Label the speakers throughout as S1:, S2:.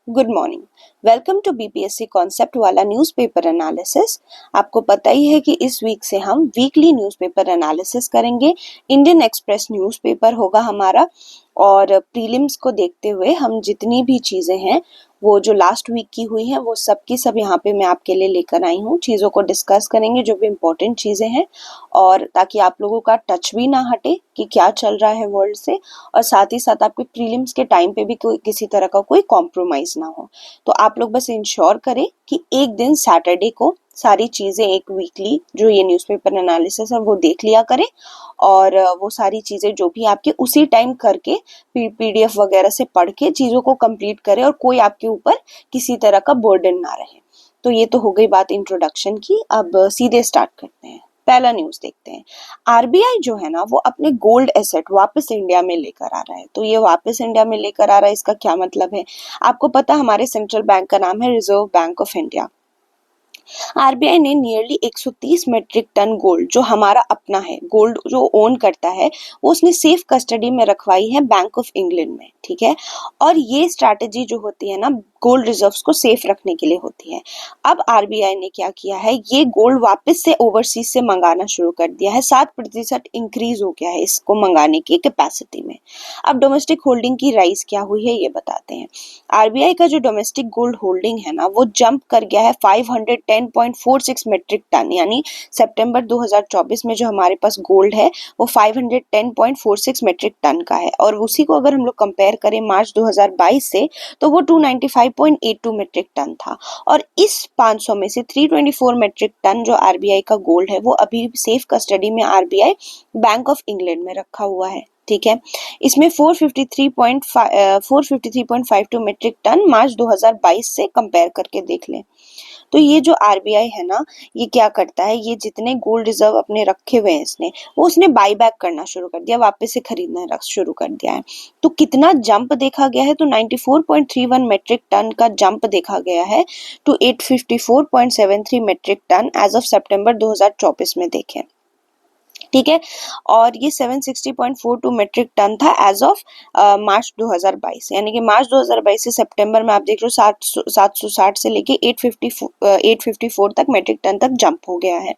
S1: Good morning. Welcome to BPSC concept वाला newspaper analysis. आपको पता ही है कि इस वीक से हम वीकली न्यूज़पेपर एनालिसिस करेंगे। इंडियन एक्सप्रेस न्यूज़पेपर होगा हमारा, और प्रीलिम्स को देखते हुए हम जितनी भी चीज़ें हैं वो जो लास्ट वीक की हुई हैं वो सब की सब यहाँ पे मैं आपके लिए लेकर आई हूँ। चीज़ों को डिस्कस करेंगे जो भी इम्पोर्टेंट चीज़ें हैं, और ताकि आप लोगों का टच भी ना हटे कि क्या चल रहा है वर्ल्ड से, और साथ ही साथ आपके प्रीलिम्स के टाइम पे भी कोई किसी तरह का कोई कॉम्प्रोमाइज ना हो। तो आप लोग बस इंश्योर करें कि एक दिन सैटरडे को सारी चीज़ें एक वीकली जो ये न्यूज़पेपर एनालिसिस है वो देख लिया करें, और वो सारी चीज़ें जो भी आपके उसी टाइम करके पीडीएफ वगैरह से पढ़ के चीज़ों को कंप्लीट करें, और कोई आपके ऊपर किसी तरह का बर्डन ना रहे। तो ये तो हो गई बात इंट्रोडक्शन की। अब सीधे स्टार्ट करते हैं। पहला न्यूज़ देखते हैं। आरबीआई जो है ना वो अपने गोल्ड एसेट वापस इंडिया में लेकर आ रहा है। तो ये वापस इंडिया में लेकर आ रहा है, इसका क्या मतलब है? आपको पता हमारे सेंट्रल बैंक का नाम है reserve bank of India. RBI ने नियरली 130 मेट्रिक टन गोल्ड जो हमारा अपना है, गोल्ड जो ओन करता है, वो उसने सेफ कस्टडी में रखवाई है बैंक ऑफ इंग्लैंड में। ठीक है, और ये स्ट्रैटेजी जो होती है ना गोल्ड रिजर्व्स को सेफ रखने के लिए होती है। अब आरबीआई ने क्या किया है, ये गोल्ड वापस से ओवरसीज से मंगाना शुरू कर दिया है। 7% इंक्रीज हो गया है इसको मंगाने की कैपेसिटी में। अब डोमेस्टिक होल्डिंग की राइज क्या हुई है ये बताते हैं। आरबीआई का जो डोमेस्टिक गोल्ड होल्डिंग है ना वो जंप कर गया है 510.46 मेट्रिक टन, यानी सितंबर 2024 में जो हमारे पास गोल्ड है वो 510.46 मेट्रिक टन का है, और उसी को अगर हम लोग कंपेयर करें मार्च 2022 से तो वो 295.82 मेट्रिक टन था। और इस 500 में से 324 मेट्रिक टन जो आरबीआई का गोल्ड है वो अभी सेफ कस्टडी में आरबीआई बैंक ऑफ इंग्लैंड में रखा हुआ है। ठीक है, इसमें 453.52 मेट्रिक टन मार्च 2022 से कंपेयर करके देख लें। तो ये जो आरबीआई है ना, ये क्या करता है, ये जितने गोल्ड रिजर्व अपने रखे हुए हैं उसने बाई बैक करना शुरू कर दिया, वापस से खरीदना शुरू कर दिया है। तो कितना जंप देखा गया है, तो 94.31 मेट्रिक टन का जंप देखा गया है to 854.73 metric ton as of सितंबर 2024 में देखें। ठीक है, और ये 760.42 मेट्रिक टन था एज ऑफ मार्च 2022, यानी कि मार्च 2022 से सितंबर में आप देख लो 760 से लेके 854 तक मेट्रिक टन तक जंप हो गया है।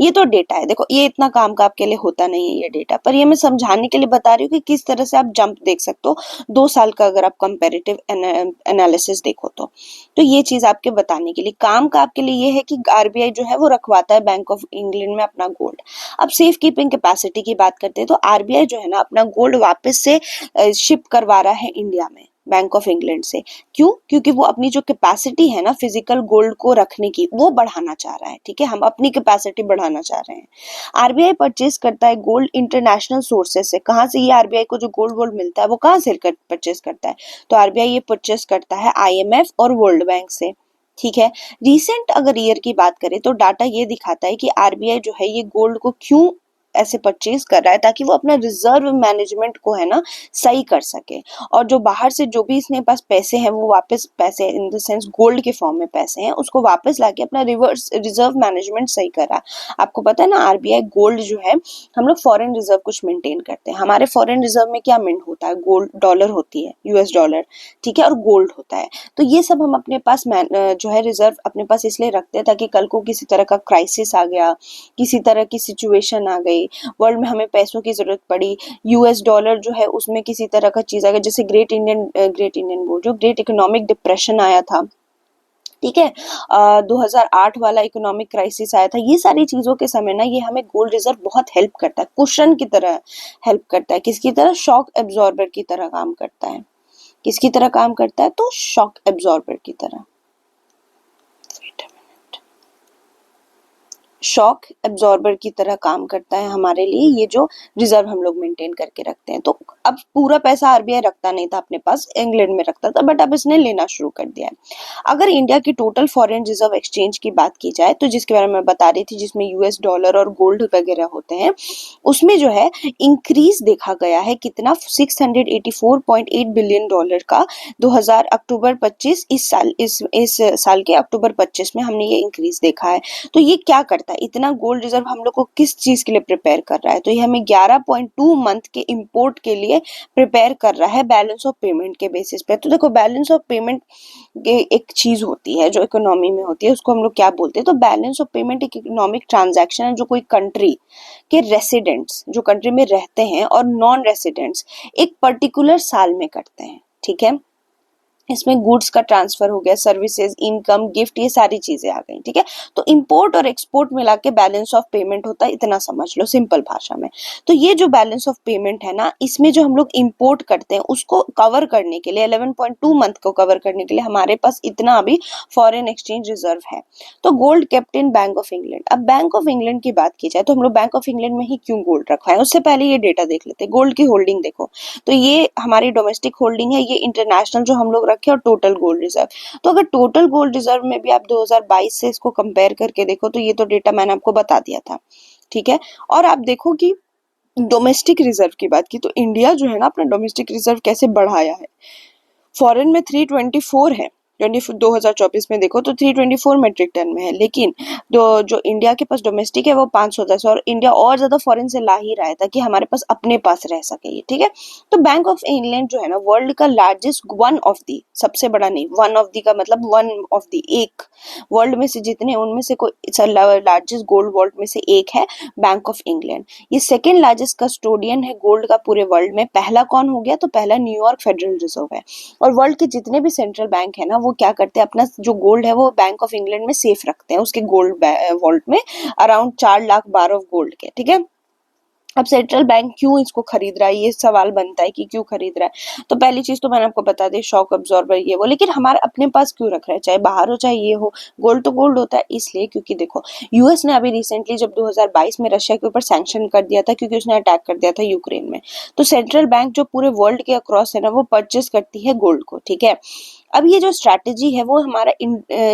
S1: ये तो डेटा है, देखो ये इतना काम का आपके लिए होता नहीं है ये डेटा, पर ये मैं समझाने के लिए बता रही हूँ कि किस तरह से आप जंप देख सकते हो 2 साल का, अगर आप कंपेरेटिव एनालिसिस देखो तो ये चीज आपके बताने के लिए, काम का आपके लिए ये है कि आरबीआई जो है वो रखवाता है बैंक ऑफ इंग्लैंड में अपना गोल्ड। अब सेफ कीपिंग कैपेसिटी की बात करते हैं तो आरबीआई जो है ना अपना गोल्ड वापस से शिप करवा रहा है इंडिया में बैंक ऑफ इंग्लैंड से। क्यों? क्योंकि वो अपनी जो कैपेसिटी है ना फिजिकल गोल्ड को रखने की वो बढ़ाना चाह रहा है। ठीक है, हम अपनी कैपेसिटी बढ़ाना चाह रहे हैं। आरबीआई परचेज करता है गोल्ड इंटरनेशनल सोर्सेज से। कहाँ से ये आरबीआई को जो गोल्ड मिलता है वो कहाँ से परचेज करता है? तो आरबीआई ये परचेज करता है आईएमएफ और वर्ल्ड बैंक से। ठीक है, रिसेंट अगर ईयर की बात करें तो डाटा ये दिखाता है कि आरबीआई जो है ये गोल्ड को क्यों ऐसे परचेज कर रहा है, ताकि वो अपना रिजर्व मैनेजमेंट को है ना सही कर सके, और जो बाहर से जो भी इसने पास पैसे हैं वो वापस, पैसे इन द सेंस गोल्ड के फॉर्म में पैसे हैं, उसको वापस लाके अपना रिजर्व मैनेजमेंट सही कर रहा है। आपको पता है ना आरबीआई गोल्ड जो है, हम लोग फॉरेन रिजर्व कुछ मेंटेन करते हैं। हमारे फॉरेन रिजर्व में क्या मिंट होता है? गोल्ड, डॉलर होती है, यूएस डॉलर। ठीक है, और गोल्ड होता है। तो ये सब हम अपने पास जो है रिजर्व अपने पास इसलिए रखते हैं ताकि कल को किसी तरह का क्राइसिस आ गया, किसी तरह की सिचुएशन आ गई, वर्ल्ड में हमें पैसों की जरूरत पड़ी, यूएस डॉलर जो है उसमें किसी तरह का चीज आ गया, जैसे ग्रेट इंडियन बोल जो ग्रेट इकोनॉमिक डिप्रेशन आया था। ठीक है, 2008 वाला इकोनॉमिक क्राइसिस आया था। ये सारी चीजों के समय ना ये हमें गोल्ड रिजर्व बहुत हेल्प करता है, कुशन की तरह हेल्प करता है। किसकी तरह? शॉक एब्जॉर्बर की तरह काम करता है। किसकी तरह काम करता है? तो शॉक एब्जॉर्बर की तरह। शॉक एब्जॉर्बर की तरह काम करता है हमारे लिए ये जो रिजर्व हम लोग मेंटेन करके रखते हैं। तो अब पूरा पैसा आरबीआई रखता नहीं था अपने पास, इंग्लैंड में रखता था, बट अब इसने लेना शुरू कर दिया है। अगर इंडिया की टोटल फॉरेन रिजर्व एक्सचेंज की बात की जाए तो जिसके बारे में मैं बता रही थी, जिसमें यूएस डॉलर और गोल्ड वगैरह होते हैं, उसमें जो है इंक्रीज देखा गया है कितना, 684.8 बिलियन डॉलर का 2000 अक्टूबर 25 इस साल के अक्टूबर 25 में हमने ये इंक्रीज देखा है। तो ये क्या करता करता है, इतना गोल्ड रिजर्व हम लोग को किस चीज के लिए प्रिपेयर कर रहा है, तो ये हमें 11.2 मंथ के इंपोर्ट के लिए प्रिपेयर कर रहा है बैलेंस ऑफ पेमेंट के बेसिस पे। तो देखो बैलेंस ऑफ पेमेंट एक चीज होती है जो इकोनॉमी में होती है, उसको हम लोग क्या बोलते हैं, तो बैलेंस ऑफ पेमेंट एक इकोनॉमिक ट्रांजैक्शन है जो कोई कंट्री के रेसिडेंट्स जो कंट्री में रहते हैं और नॉन रेसिडेंट्स एक पर्टिकुलर साल में करते हैं, ठीक है। इसमें गुड्स का ट्रांसफर हो गया, सर्विसेज, इनकम, गिफ्ट, ये सारी चीजें आ गई, ठीक है। तो इंपोर्ट और एक्सपोर्ट मिला के बैलेंस ऑफ पेमेंट होता है, इतना समझ लो सिंपल भाषा में। तो ये जो बैलेंस ऑफ पेमेंट है ना, इसमें जो हम लोग इंपोर्ट करते हैं उसको कवर करने के लिए 11.2 मंथ को कवर करने के लिए हमारे पास इतना अभी फॉरेन एक्सचेंज रिजर्व है। तो gold kept in bank of England. अब बैंक ऑफ इंग्लैंड की बात की जाए तो हम लोग बैंक ऑफ इंग्लैंड में ही क्यों गोल्ड रखा है, उससे पहले ये डेटा देख लेते हैं। गोल्ड की होल्डिंग देखो, तो ये हमारी डोमेस्टिक होल्डिंग है, ये इंटरनेशनल जो हम लोग रखे और टोटल गोल्ड रिजर्व। तो अगर टोटल गोल्ड रिजर्व में भी आप 2022 से इसको कंपेयर करके देखो तो ये तो डेटा मैंने आपको बता दिया था, ठीक है। और आप देखो कि डोमेस्टिक रिजर्व की बात की तो इंडिया जो है ना अपना डोमेस्टिक रिजर्व कैसे बढ़ाया है। फॉरेन में 324 है, 2024 में देखो तो 324 मेट्रिक टन में है, लेकिन जो इंडिया के पास डोमेस्टिक है वो 510, और इंडिया और ज्यादा फॉरेन से ला ही रहा है ताकि हमारे पास अपने पास रह सके ये, ठीक है। तो बैंक ऑफ इंग्लैंड जो है ना वर्ल्ड का लार्जेस्ट, वन ऑफ दी, सबसे बड़ा नहीं, वन ऑफ दी का मतलब वन ऑफ दी, एक, वर्ल्ड में से जितने उनमें से कोई लार्जेस्ट गोल्ड वॉल्ट में से एक है बैंक ऑफ इंग्लैंड। ये सेकेंड लार्जेस्ट कस्टोडियन है गोल्ड का पूरे वर्ल्ड में। पहला कौन हो गया, तो पहला न्यूयॉर्क फेडरल रिजर्व है। और वर्ल्ड के जितने भी सेंट्रल बैंक है ना वो क्या करते हैं, अपना जो गोल्ड है वो बैंक ऑफ इंग्लैंड में सेफ रखते हैं, उसके गोल्ड वॉल्ट में around 4 lakh bar of gold के, ठीक है। अब सेंट्रल बैंक क्यों इसको खरीद रहा है, ये सवाल बनता है कि क्यों खरीद रहा है। तो पहली चीज तो मैंने आपको बता दी, शॉक अब्जॉर्बर ये वो, लेकिन हमारे अपने पास क्यों रख रहा है, चाहे बाहर हो चाहे ये हो, गोल्ड तो गोल्ड होता है। इसलिए क्योंकि देखो यूएस ने अभी रिसेंटली जब 2022 में रशिया के ऊपर सैंक्शन कर दिया था क्योंकि उसने अटैक कर दिया था यूक्रेन में, तो सेंट्रल बैंक जो पूरे वर्ल्ड के अक्रॉस है ना वो परचेस करती है गोल्ड को, ठीक है। अब ये जो स्ट्रैटेजी है वो हमारा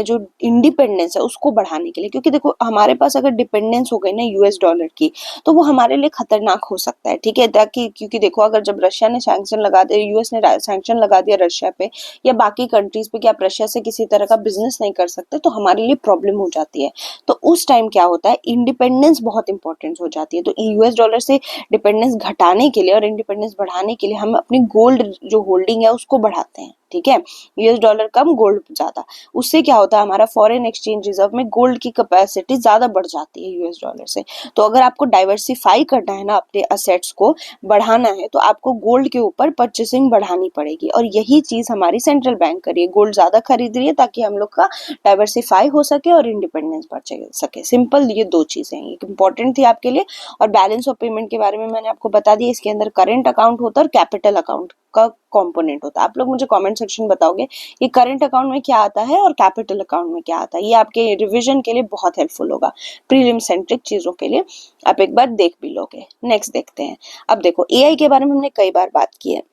S1: जो इंडिपेंडेंस है उसको बढ़ाने के लिए, क्योंकि देखो हमारे पास अगर डिपेंडेंस हो गई ना यूएस डॉलर की तो वो हमारे लिए खतरनाक हो सकता है, ठीक है। ताकि क्योंकि देखो अगर जब रशिया ने सैंक्शन लगा दिया, यूएस ने सैंक्शन लगा दिया रशिया पे या बाकी कंट्रीज पे कि आप रशिया से किसी तरह का बिजनेस नहीं कर सकते, तो हमारे लिए प्रॉब्लम हो जाती है। तो उस टाइम क्या होता है, इंडिपेंडेंस बहुत इंपॉर्टेंट हो जाती है। तो यूएस डॉलर से डिपेंडेंस घटाने के लिए और इंडिपेंडेंस बढ़ाने के लिए हम अपनी गोल्ड जो होल्डिंग है उसको बढ़ाते हैं, ठीक है। यूएस डॉलर कम गोल्ड ज्यादा, उससे क्या होता है हमारा फॉरेन एक्सचेंज रिजर्व में गोल्ड की कैपेसिटी ज्यादा बढ़ जाती है यूएस डॉलर से। तो अगर आपको डाइवर्सिफाई करना है ना, अपने असेट्स को बढ़ाना है, तो आपको गोल्ड के ऊपर परचेसिंग बढ़ानी पड़ेगी, और यही चीज हमारी सेंट्रल बैंक कर रही है, गोल्ड ज्यादा खरीद रही है ताकि हम लोग का डाइवर्सिफाई हो सके और इंडिपेंडेंस बढ़ सके। सिंपल ये दो चीजें हैं, इंपॉर्टेंट थी आपके लिए। और बैलेंस ऑफ पेमेंट के बारे में मैंने आपको बता दिया, इसके अंदर करेंट अकाउंट होता है और कैपिटल अकाउंट का कंपोनेंट होता है। आप लोग मुझे कमेंट सेक्शन बताओगे ये करंट अकाउंट में क्या आता है और कैपिटल अकाउंट में क्या आता है, ये आपके रिवीजन के लिए बहुत हेल्पफुल होगा, प्रीलिम सेंट्रिक चीजों के लिए आप एक बार देख भी लोगे। नेक्स्ट देखते हैं। अब देखो एआई के बारे में हमने कई बार बात की है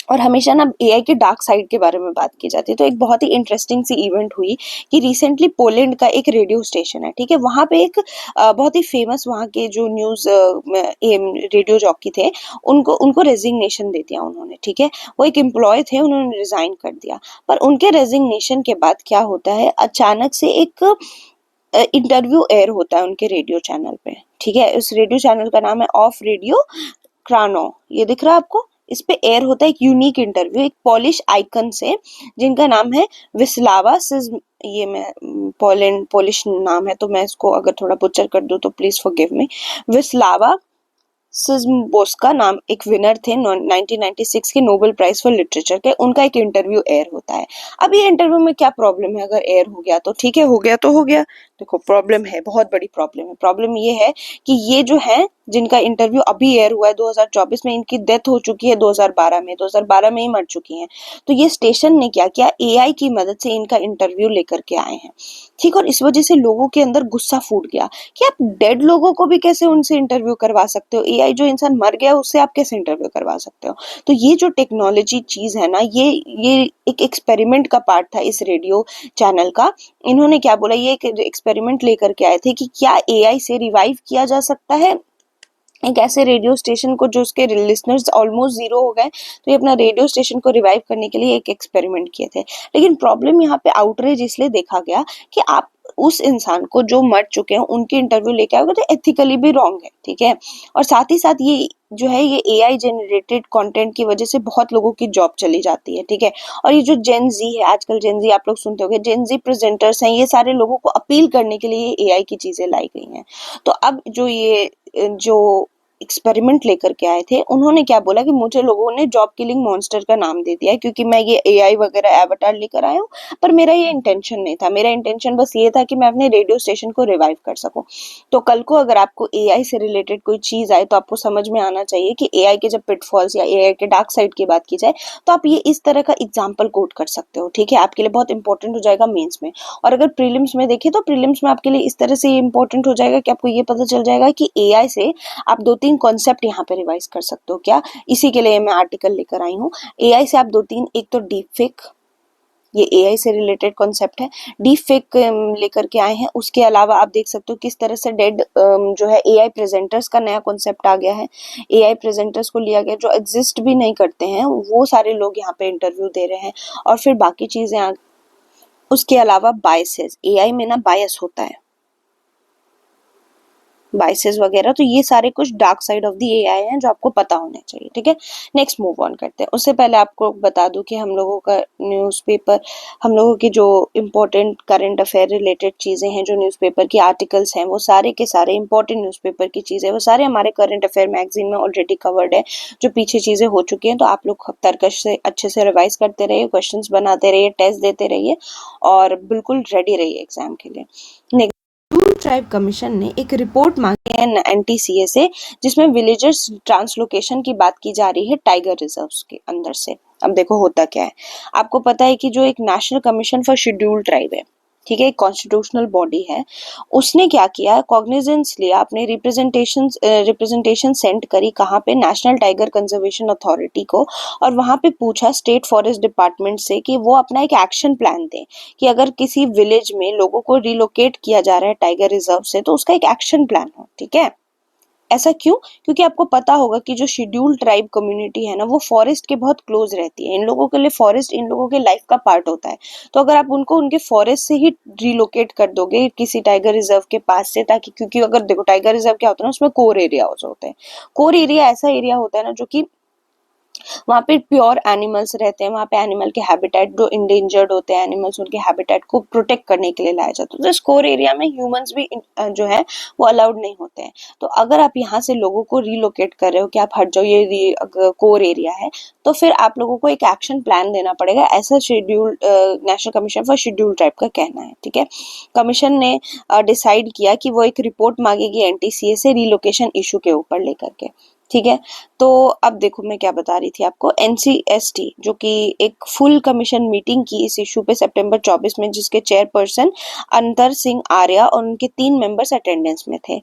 S1: और हमेशा ना एआई के डार्क साइड के बारे में बात की जाती है। तो एक बहुत ही इंटरेस्टिंग सी इवेंट हुई कि रिसेंटली पोलैंड का एक रेडियो स्टेशन है, ठीक है, वहां पे एक बहुत ही फेमस वहां के जो न्यूज रेडियो जॉकी थे उनको उनको रेजिग्नेशन दे दिया उन्होंने, ठीक है। वो एक एम्प्लॉय थे, उन्होंने रिजाइन कर दिया। पर उनके रेजिग्नेशन के बाद क्या होता है, अचानक से एक इंटरव्यू एयर होता है उनके रेडियो चैनल पे, ठीक है। उस रेडियो चैनल का नाम है ऑफ रेडियो क्रानो, ये दिख रहा है आपको, इस पे एयर होता है एक यूनिक इंटरव्यू एक पॉलिश आइकन से जिनका नाम है विस्लावा सिज। ये मैं पोलिश नाम है तो मैं इसको अगर थोड़ा बुचर कर दूं तो प्लीज फॉरगिव मी। विस्लावा सिज्मबोस्का नाम एक विनर थे 1996 के नोबेल प्राइज फॉर लिटरेचर के, उनका एक इंटरव्यू एयर होता है। अब ये इंटरव्यू में क्या प्रॉब्लम है, अगर एयर हो गया तो ठीक है, हो गया तो हो गया। देखो प्रॉब्लम है, बहुत बड़ी प्रॉब्लम है। प्रॉब्लम ये है कि ये जो है जिनका इंटरव्यू अभी एयर हुआ है 2024 में, इनकी डेथ हो चुकी है 2012 में ही मर चुकी हैं। तो ये स्टेशन ने क्या किया, एआई की मदद से इनका इंटरव्यू लेकर के आए हैं, ठीक। और इस वजह से लोगों के अंदर गुस्सा फूट गया कि आप डेड लोगों को भी कैसे उनसे इंटरव्यू करवा सकते हो, एआई जो इंसान मर गया उससे आप कैसे इंटरव्यू करवा सकते हो। तो ये जो टेक्नोलॉजी चीज है ना, ये एक एक्सपेरिमेंट का पार्ट था इस रेडियो चैनल का। इन्होंने क्या बोला, ये एक एक्सपेरिमेंट लेकर के आए थे कि क्या एआई से रिवाइव किया जा सकता है एक ऐसे रेडियो स्टेशन को जो उसके लिसनर्स ऑलमोस्ट जीरो हो गए। तो ये अपना रेडियो स्टेशन को रिवाइव करने के लिए एक एक्सपेरिमेंट किए थे। लेकिन प्रॉब्लम यहाँ पे आउटरीच इसलिए देखा गया कि आप उस इंसान को जो मर चुके हैं उनके इंटरव्यू लेके आओगे तो एथिकली भी रॉन्ग है, ठीक है। और साथ ही साथ ये जो है ये एआई जनरेटेड कंटेंट की वजह से बहुत लोगों की जॉब चली जाती है, ठीक है। और ये जो जेन जी है, आजकल जेन जी आप लोग सुनते होंगे, जेन जी प्रेजेंटर्स हैं, ये सारे लोगों को अपील करने के लिए एआई की चीजें लाई गई हैं। तो अब जो एक्सपेरिमेंट लेकर के आए थे, उन्होंने क्या बोला कि मुझे लोगों ने जॉब किलिंग मॉन्स्टर का नाम दे दिया है क्योंकि मैं ये एआई वगैरह एवटार लेकर आया हूँ, पर मेरा ये इंटेंशन नहीं था। मेरा इंटेंशन बस ये था कि मैं अपने रेडियो स्टेशन को रिवाइव कर सकूं। तो कल को अगर आपको एआई से रिलेटेड कोई चीज आए तो आपको समझ में आना चाहिए कि एआई के जब पिटफॉल्स या एआई के डार्क साइड की बात की जाए तो आप ये इस तरह का एग्जाम्पल कोट कर सकते हो, ठीक है। आपके लिए बहुत इंपॉर्टेंट हो जाएगा मेंस में। और अगर प्रीलिम्स में देखें तो प्रीलिम्स में आपके लिए इस तरह से इंपॉर्टेंट हो जाएगा कि आपको ये पता चल जाएगा कि एआई से आप 2-3 कॉन्सेप्ट यहाँ पे रिवाइज कर सकते हो। क्या? इसी के लिए मैं आर्टिकल लेकर आई हूँ। एआई से आप 2-3, एक तो डीप फेक, ये एआई से रिलेटेड कॉन्सेप्ट है, डीप फेक लेकर के आए हैं। उसके अलावा आप देख सकते हो किस तरह से डेड जो है एआई प्रेजेंटर्स का नया कॉन्सेप्ट आ गया है। एआई प्रेजेंटर्स को लिया गया जो एग्जिस्ट भी नहीं करते हैं, वो सारे लोग यहाँ पे इंटरव्यू दे रहे हैं। और फिर बाकी चीजें उसके अलावा बायसेस, एआई में ना बायस होता है, बाइसेस वगैरह, तो ये सारे कुछ dark side of the AI हैं जो आपको पता होने चाहिए, ठीक है। नेक्स्ट मूव ऑन करते हैं। उससे पहले आपको बता दूं कि हम लोगों का न्यूज़पेपर, हम लोगों की जो इम्पोर्टेंट करंट अफेयर रिलेटेड चीज़ें हैं, जो न्यूज़पेपर की आर्टिकल्स हैं, वो सारे के सारे इंपॉर्टेंट न्यूज़पेपर की चीज़ें वो सारे हमारे करंट अफेयर मैगजीन में ऑलरेडी कवर्ड है। जो पीछे चीज़ें हो चुकी हैं तो आप लोग तर्कश से अच्छे से रिवाइज करते रहिए, क्वेश्चन बनाते रहिए, टेस्ट देते रहिए और बिल्कुल रेडी रहिए एग्जाम के लिए। ट्राइब कमीशन ने एक रिपोर्ट मांगी है एनटीसीए से, जिसमें विलेजर्स ट्रांसलोकेशन की बात की जा रही है टाइगर रिजर्व्स के अंदर से। अब देखो होता क्या है, आपको पता है कि जो एक national commission for scheduled tribe है, ठीक है, एक कॉन्स्टिट्यूशनल बॉडी है, उसने क्या किया, कॉग्निजेंस लिया, अपने रिप्रेजेंटेशन सेंड करी कहाँ पे, नेशनल टाइगर कंजर्वेशन अथॉरिटी को, और वहां पे पूछा स्टेट फॉरेस्ट डिपार्टमेंट से कि वो अपना एक एक्शन प्लान दें कि अगर किसी विलेज में लोगों को रिलोकेट किया जा रहा है टाइगर रिजर्व से तो उसका एक एक्शन प्लान हो, ठीक है। ऐसा क्यों? क्योंकि आपको पता होगा कि जो शेड्यूल्ड ट्राइब कम्युनिटी है ना, वो फॉरेस्ट के बहुत क्लोज रहती है। इन लोगों के लिए फॉरेस्ट इन लोगों के लाइफ का पार्ट होता है। तो अगर आप उनको उनके फॉरेस्ट से ही रिलोकेट कर दोगे किसी टाइगर रिजर्व के पास से, ताकि, क्योंकि अगर देखो टाइगर रिजर्व क्या होता है ना, उसमें कोर एरिया होते हैं। कोर एरिया ऐसा एरिया होता है ना जो कि वहाँ पे प्योर एनिमल्स रहते हैं, वहाँ पे एनिमल के हैबिटेट, जो इंडेंजर्ड होते हैं एनिमल्स, उनके हैबिटेट को प्रोटेक्ट करने के लिए लाया जाता है। तो इस कोर एरिया में ह्यूमंस भी जो है वो अलाउड नहीं होते हैं। तो अगर आप यहाँ से लोगों को रिलोकेट कर रहे हो कि आप हट जाओ, ये कोर एरिया है, तो फिर आप लोगों को एक एक्शन प्लान देना पड़ेगा, ऐसा scheduled national commission for scheduled tribe का कहना है, ठीक है। कमीशन ने डिसाइड किया कि वो एक रिपोर्ट मांगेगी एनटीसीए से रिलोकेशन इशू के ऊपर लेकर के, ठीक है। तो अब देखो मैं क्या बता रही थी आपको, एनसीएसटी जो कि एक फुल कमीशन मीटिंग की इस इशू पे सितंबर 24 में, जिसके चेयरपर्सन अंतर सिंह आर्या और उनके 3 मेंबर्स अटेंडेंस में थे।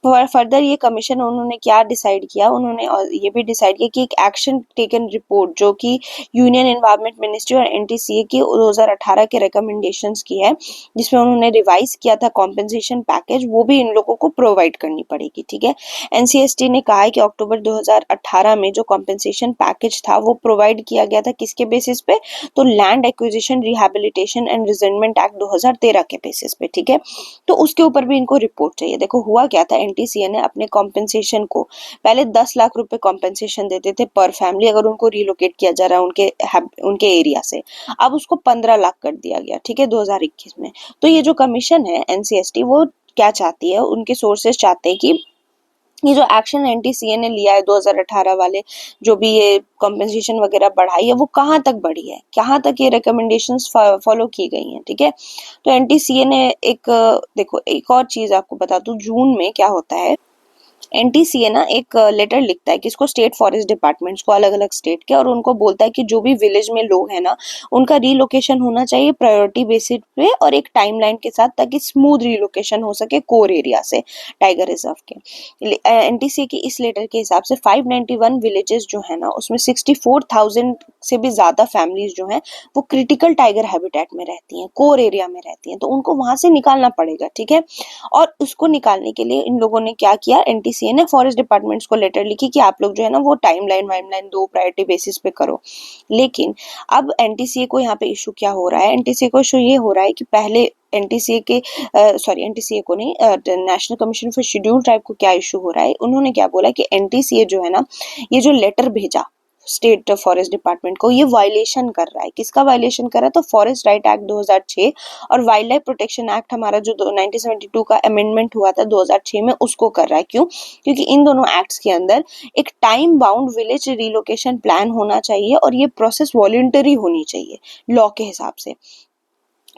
S1: फर्दर ये कमीशन, उन्होंने क्या डिसाइड किया, उन्होंने ये भी डिसाइड किया कि एक एक्शन टेकन रिपोर्ट जो कि यूनियन एनवायरमेंट मिनिस्ट्री और एनटीसीए की 2018 के रिकमेंडेशंस की है, जिसमें उन्होंने रिवाइज किया था कॉम्पेंसेशन पैकेज, वो भी इन लोगों को प्रोवाइड करनी पड़ेगी, ठीक है। एनसीएसटी ने कहा है कि अक्टूबर 2018 में जो कॉम्पेंसेशन पैकेज था वो प्रोवाइड किया गया था किसके बेसिस पे, तो land acquisition rehabilitation and resettlement act 2013 के बेसिस पे, ठीक है। तो उसके ऊपर भी इनको रिपोर्ट चाहिए। देखो हुआ क्या था, एनटीसीए ने अपने कॉम्पेंसेशन को पहले 10 लाख रुपए कॉम्पेंसेशन देते थे पर फैमिली अगर उनको रिलोकेट किया जा रहा है उनके एरिया से, अब उसको 15 लाख कर दिया गया, ठीक है, 2021 में। तो ये जो कमीशन है एनसीएसटी, वो क्या चाहती है, उनके सोर्सेस चाहते हैं कि ये जो एक्शन एनटीसीए ने लिया है 2018 वाले, जो भी ये कॉम्पेंसेशन वगैरह बढ़ाई है, वो कहाँ तक बढ़ी है, कहाँ तक ये रिकमेंडेशंस फॉलो की गई हैं, ठीक है। तो एनटीसीए ने देखो एक और चीज आपको बता दूं, जून में क्या होता है, एनटीसीए ना एक लेटर लिखता है किसको, स्टेट फॉरेस्ट डिपार्टमेंट्स को, अलग अलग स्टेट के, और उनको बोलता है कि जो भी विलेज में लोग हैं ना, उनका रीलोकेशन होना चाहिए प्रायोरिटी बेसिस पे और एक टाइमलाइन के साथ, ताकि स्मूथ रीलोकेशन हो सके कोर एरिया से टाइगर रिजर्व के। एनटीसीए की इस लेटर के हिसाब से 591 विलेजेस जो है ना, उसमें 64,000 से भी ज्यादा फैमिलीज जो हैं वो क्रिटिकल टाइगर हैबिटेट में रहती हैं, कोर एरिया में रहती हैं, तो उनको वहां से निकालना पड़ेगा, ठीक है। और उसको निकालने के लिए इन लोगों ने क्या किया, एनटीसीए ने फॉरेस्ट डिपार्टमेंट्स को लेटर लिखी कि आप लोग जो है ना वो टाइमलाइन वाइमलाइन दो, प्रायोरिटी बेसिस पे करो। लेकिन अब एनटीसीए को यहाँ पे इशू क्या हो रहा है, एनटीसीए को इशू ये हो रहा है कि पहले एनटीसीए के एनटीसीए को नहीं, national commission for schedule tribe को क्या इशू हो रहा है, उन्होंने क्या बोला कि एनटीसीए जो है ना, ये जो लेटर भेजा स्टेट फॉरेस्ट डिपार्टमेंट को, ये वायलेशन कर रहा है। किसका वायलेशन कर रहा है? तो फॉरेस्ट राइट एक्ट 2006 और वाइल्ड लाइफ प्रोटेक्शन एक्ट हमारा जो 1972 का अमेंडमेंट हुआ था 2006 में, उसको कर रहा है। क्यों? क्योंकि इन दोनों एक्ट्स के अंदर एक time bound village relocation plan होना चाहिए और ये प्रोसेस वॉलंटरी होनी चाहिए लॉ के हिसाब से।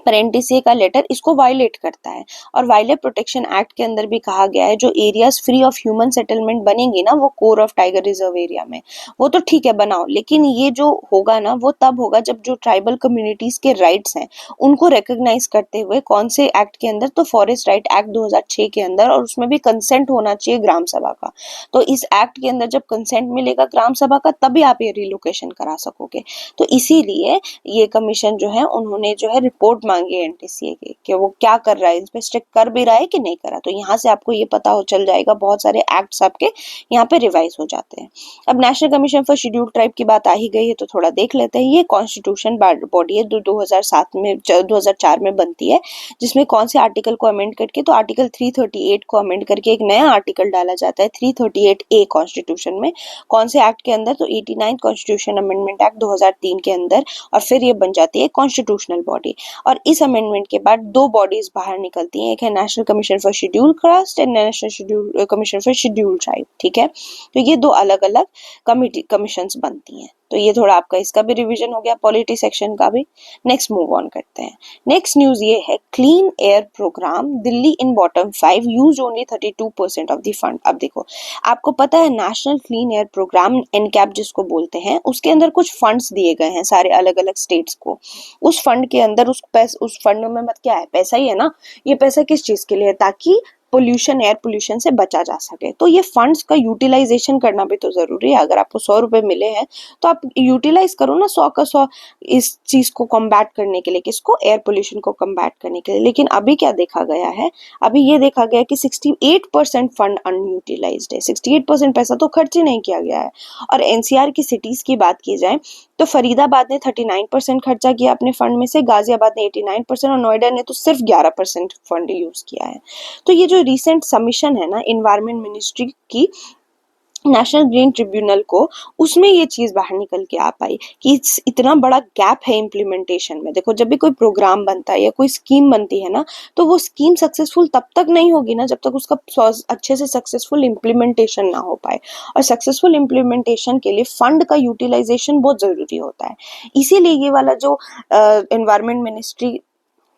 S1: पर एनटीसीए का लेटर इसको वायलेट करता है। और वाइल्ड लाइफ प्रोटेक्शन एक्ट के अंदर भी कहा गया है जो areas free of human settlement बनेंगी ना, वो core of tiger reserve area में, वो तो ठीक है बनाओ, लेकिन ये जो होगा ना वो तब होगा जब जो ट्राइबल कम्युनिटीज के राइट्स हैं उनको रिकॉग्नाइज करते हुए। कौन से एक्ट के अंदर? तो फॉरेस्ट राइट एक्ट 2006 के अंदर, और उसमें भी कंसेंट होना चाहिए ग्राम सभा का। तो इस एक्ट के अंदर जब कंसेंट मिलेगा ग्राम सभा का, तभी आप ये रिलोकेशन करा सकोगे। तो इसीलिए ये कमीशन जो है उन्होंने जो है रिपोर्ट मांगी एनटीसीए की कि वो क्या कर रहा है, इस पे स्ट्रिक्ट कर भी रहा है कि नहीं करा। तो यहाँ से आपको ये पता हो चल जाएगा, बहुत सारे एक्ट्स आपके यहाँ पे रिवाइज हो जाते हैं। अब national commission for schedule tribe की बात आ ही गई है तो थोड़ा देख लेते हैं। ये कॉन्स्टिट्यूशन बॉडी है, 2004 में बनती है, जिसमें कौन से आर्टिकल को अमेंड करके? तो आर्टिकल 338 को अमेंड करके एक नया आर्टिकल डाला जाता है 338A कॉन्स्टिट्यूशन में। कौन से एक्ट के अंदर? तो 89 कॉन्स्टिट्यूशन अमेंडमेंट एक्ट 2003 के अंदर, और फिर ये बन जाती है कॉन्स्टिट्यूशनल बॉडी। और इस अमेंडमेंट के बाद दो बॉडीज बाहर निकलती हैं, एक है national commission for schedule caste and national commission for schedule tribe. ठीक है, तो ये दो अलग अलग कमीशंस बनती हैं। तो ये थोड़ा आपका इसका भी रिवीजन हो गया, पॉलिटी सेक्शन का भी। नेक्स्ट मूव ऑन करते हैं। नेक्स्ट न्यूज ये है, clean air programme Delhi in bottom 5 use only 32% of the fund. अब देखो, आपको पता है national clean air programme NCAP जिसको बोलते हैं, उसके अंदर कुछ फंड्स दिए गए हैं सारे अलग अलग स्टेट्स को। उस फंड के अंदर उस फंड में मत क्या है, पैसा ही है ना। ये पैसा किस चीज के लिए है? ताकि पोल्यूशन, एयर पोल्यूशन से बचा जा सके। तो ये फंड्स का यूटिलाइजेशन करना भी तो जरूरी है। अगर आपको 100 रुपए मिले हैं तो आप यूटिलाइज करो ना 100 का 100 इस चीज को कॉम्बैट करने के लिए। किसको? एयर पोल्यूशन को कॉम्बैट करने के लिए। लेकिन अभी क्या देखा गया है? अभी ये देखा गया कि 68% फंड अनयूटिलाइज्ड है। 68% पैसा तो खर्च ही नहीं किया गया है। और एनसीआर की सिटीज की बात की जाए तो फरीदाबाद ने 39% खर्चा किया अपने फंड में से, गाजियाबाद ने 89% और नोएडा ने तो सिर्फ 11% फंड यूज किया है। तो ये जो रिसेंट सबमिशन है ना एनवायरमेंट मिनिस्ट्री की नेशनल ग्रीन ट्रिब्यूनल को, उसमें ये चीज बाहर निकल के आ पाई कि इतना बड़ा गैप है इम्प्लीमेंटेशन में। देखो, जब भी कोई प्रोग्राम बनता है या कोई स्कीम बनती है ना, तो वो स्कीम सक्सेसफुल तब तक नहीं होगी ना जब तक उसका अच्छे से सक्सेसफुल इम्प्लीमेंटेशन ना हो पाए। और सक्सेसफुल इम्प्लीमेंटेशन के लिए फंड का यूटिलाइजेशन बहुत जरूरी होता है। इसीलिए ये वाला जो एनवायरमेंट मिनिस्ट्री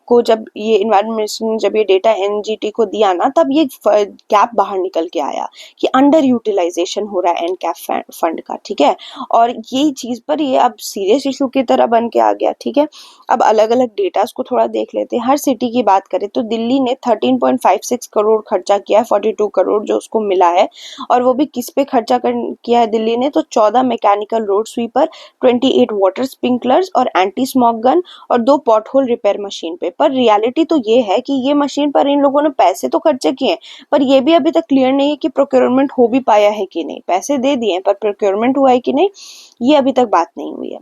S1: को, जब ये इन्वायरमेंट मिनिस्टर ने जब ये डेटा एनजीटी को दिया ना, तब ये गैप बाहर निकल के आया कि अंडर यूटिलाइजेशन हो रहा है एनकैप फंड का। ठीक है, और ये चीज पर ये अब सीरियस इशू की तरह बन के आ गया। ठीक है, अब अलग अलग डेटास को थोड़ा देख लेते हैं। हर सिटी की बात करें तो दिल्ली ने 13.56 करोड़ खर्चा किया है, 42 करोड़ जो उसको मिला है। और वो भी किस पे खर्चा किया है दिल्ली ने? तो 14 mechanical road sweeper, 28 water sprinklers और एंटी स्मॉग गन और 2 पॉट होल रिपेयर मशीन पे। पर रियलिटी तो ये है कि ये मशीन पर इन लोगों ने पैसे तो खर्चे किए हैं, पर ये भी अभी तक क्लियर नहीं है कि प्रोक्योरमेंट हो भी पाया है कि नहीं। पैसे दे दिए पर प्रोक्योरमेंट हुआ है कि नहीं, ये अभी तक बात नहीं हुई है।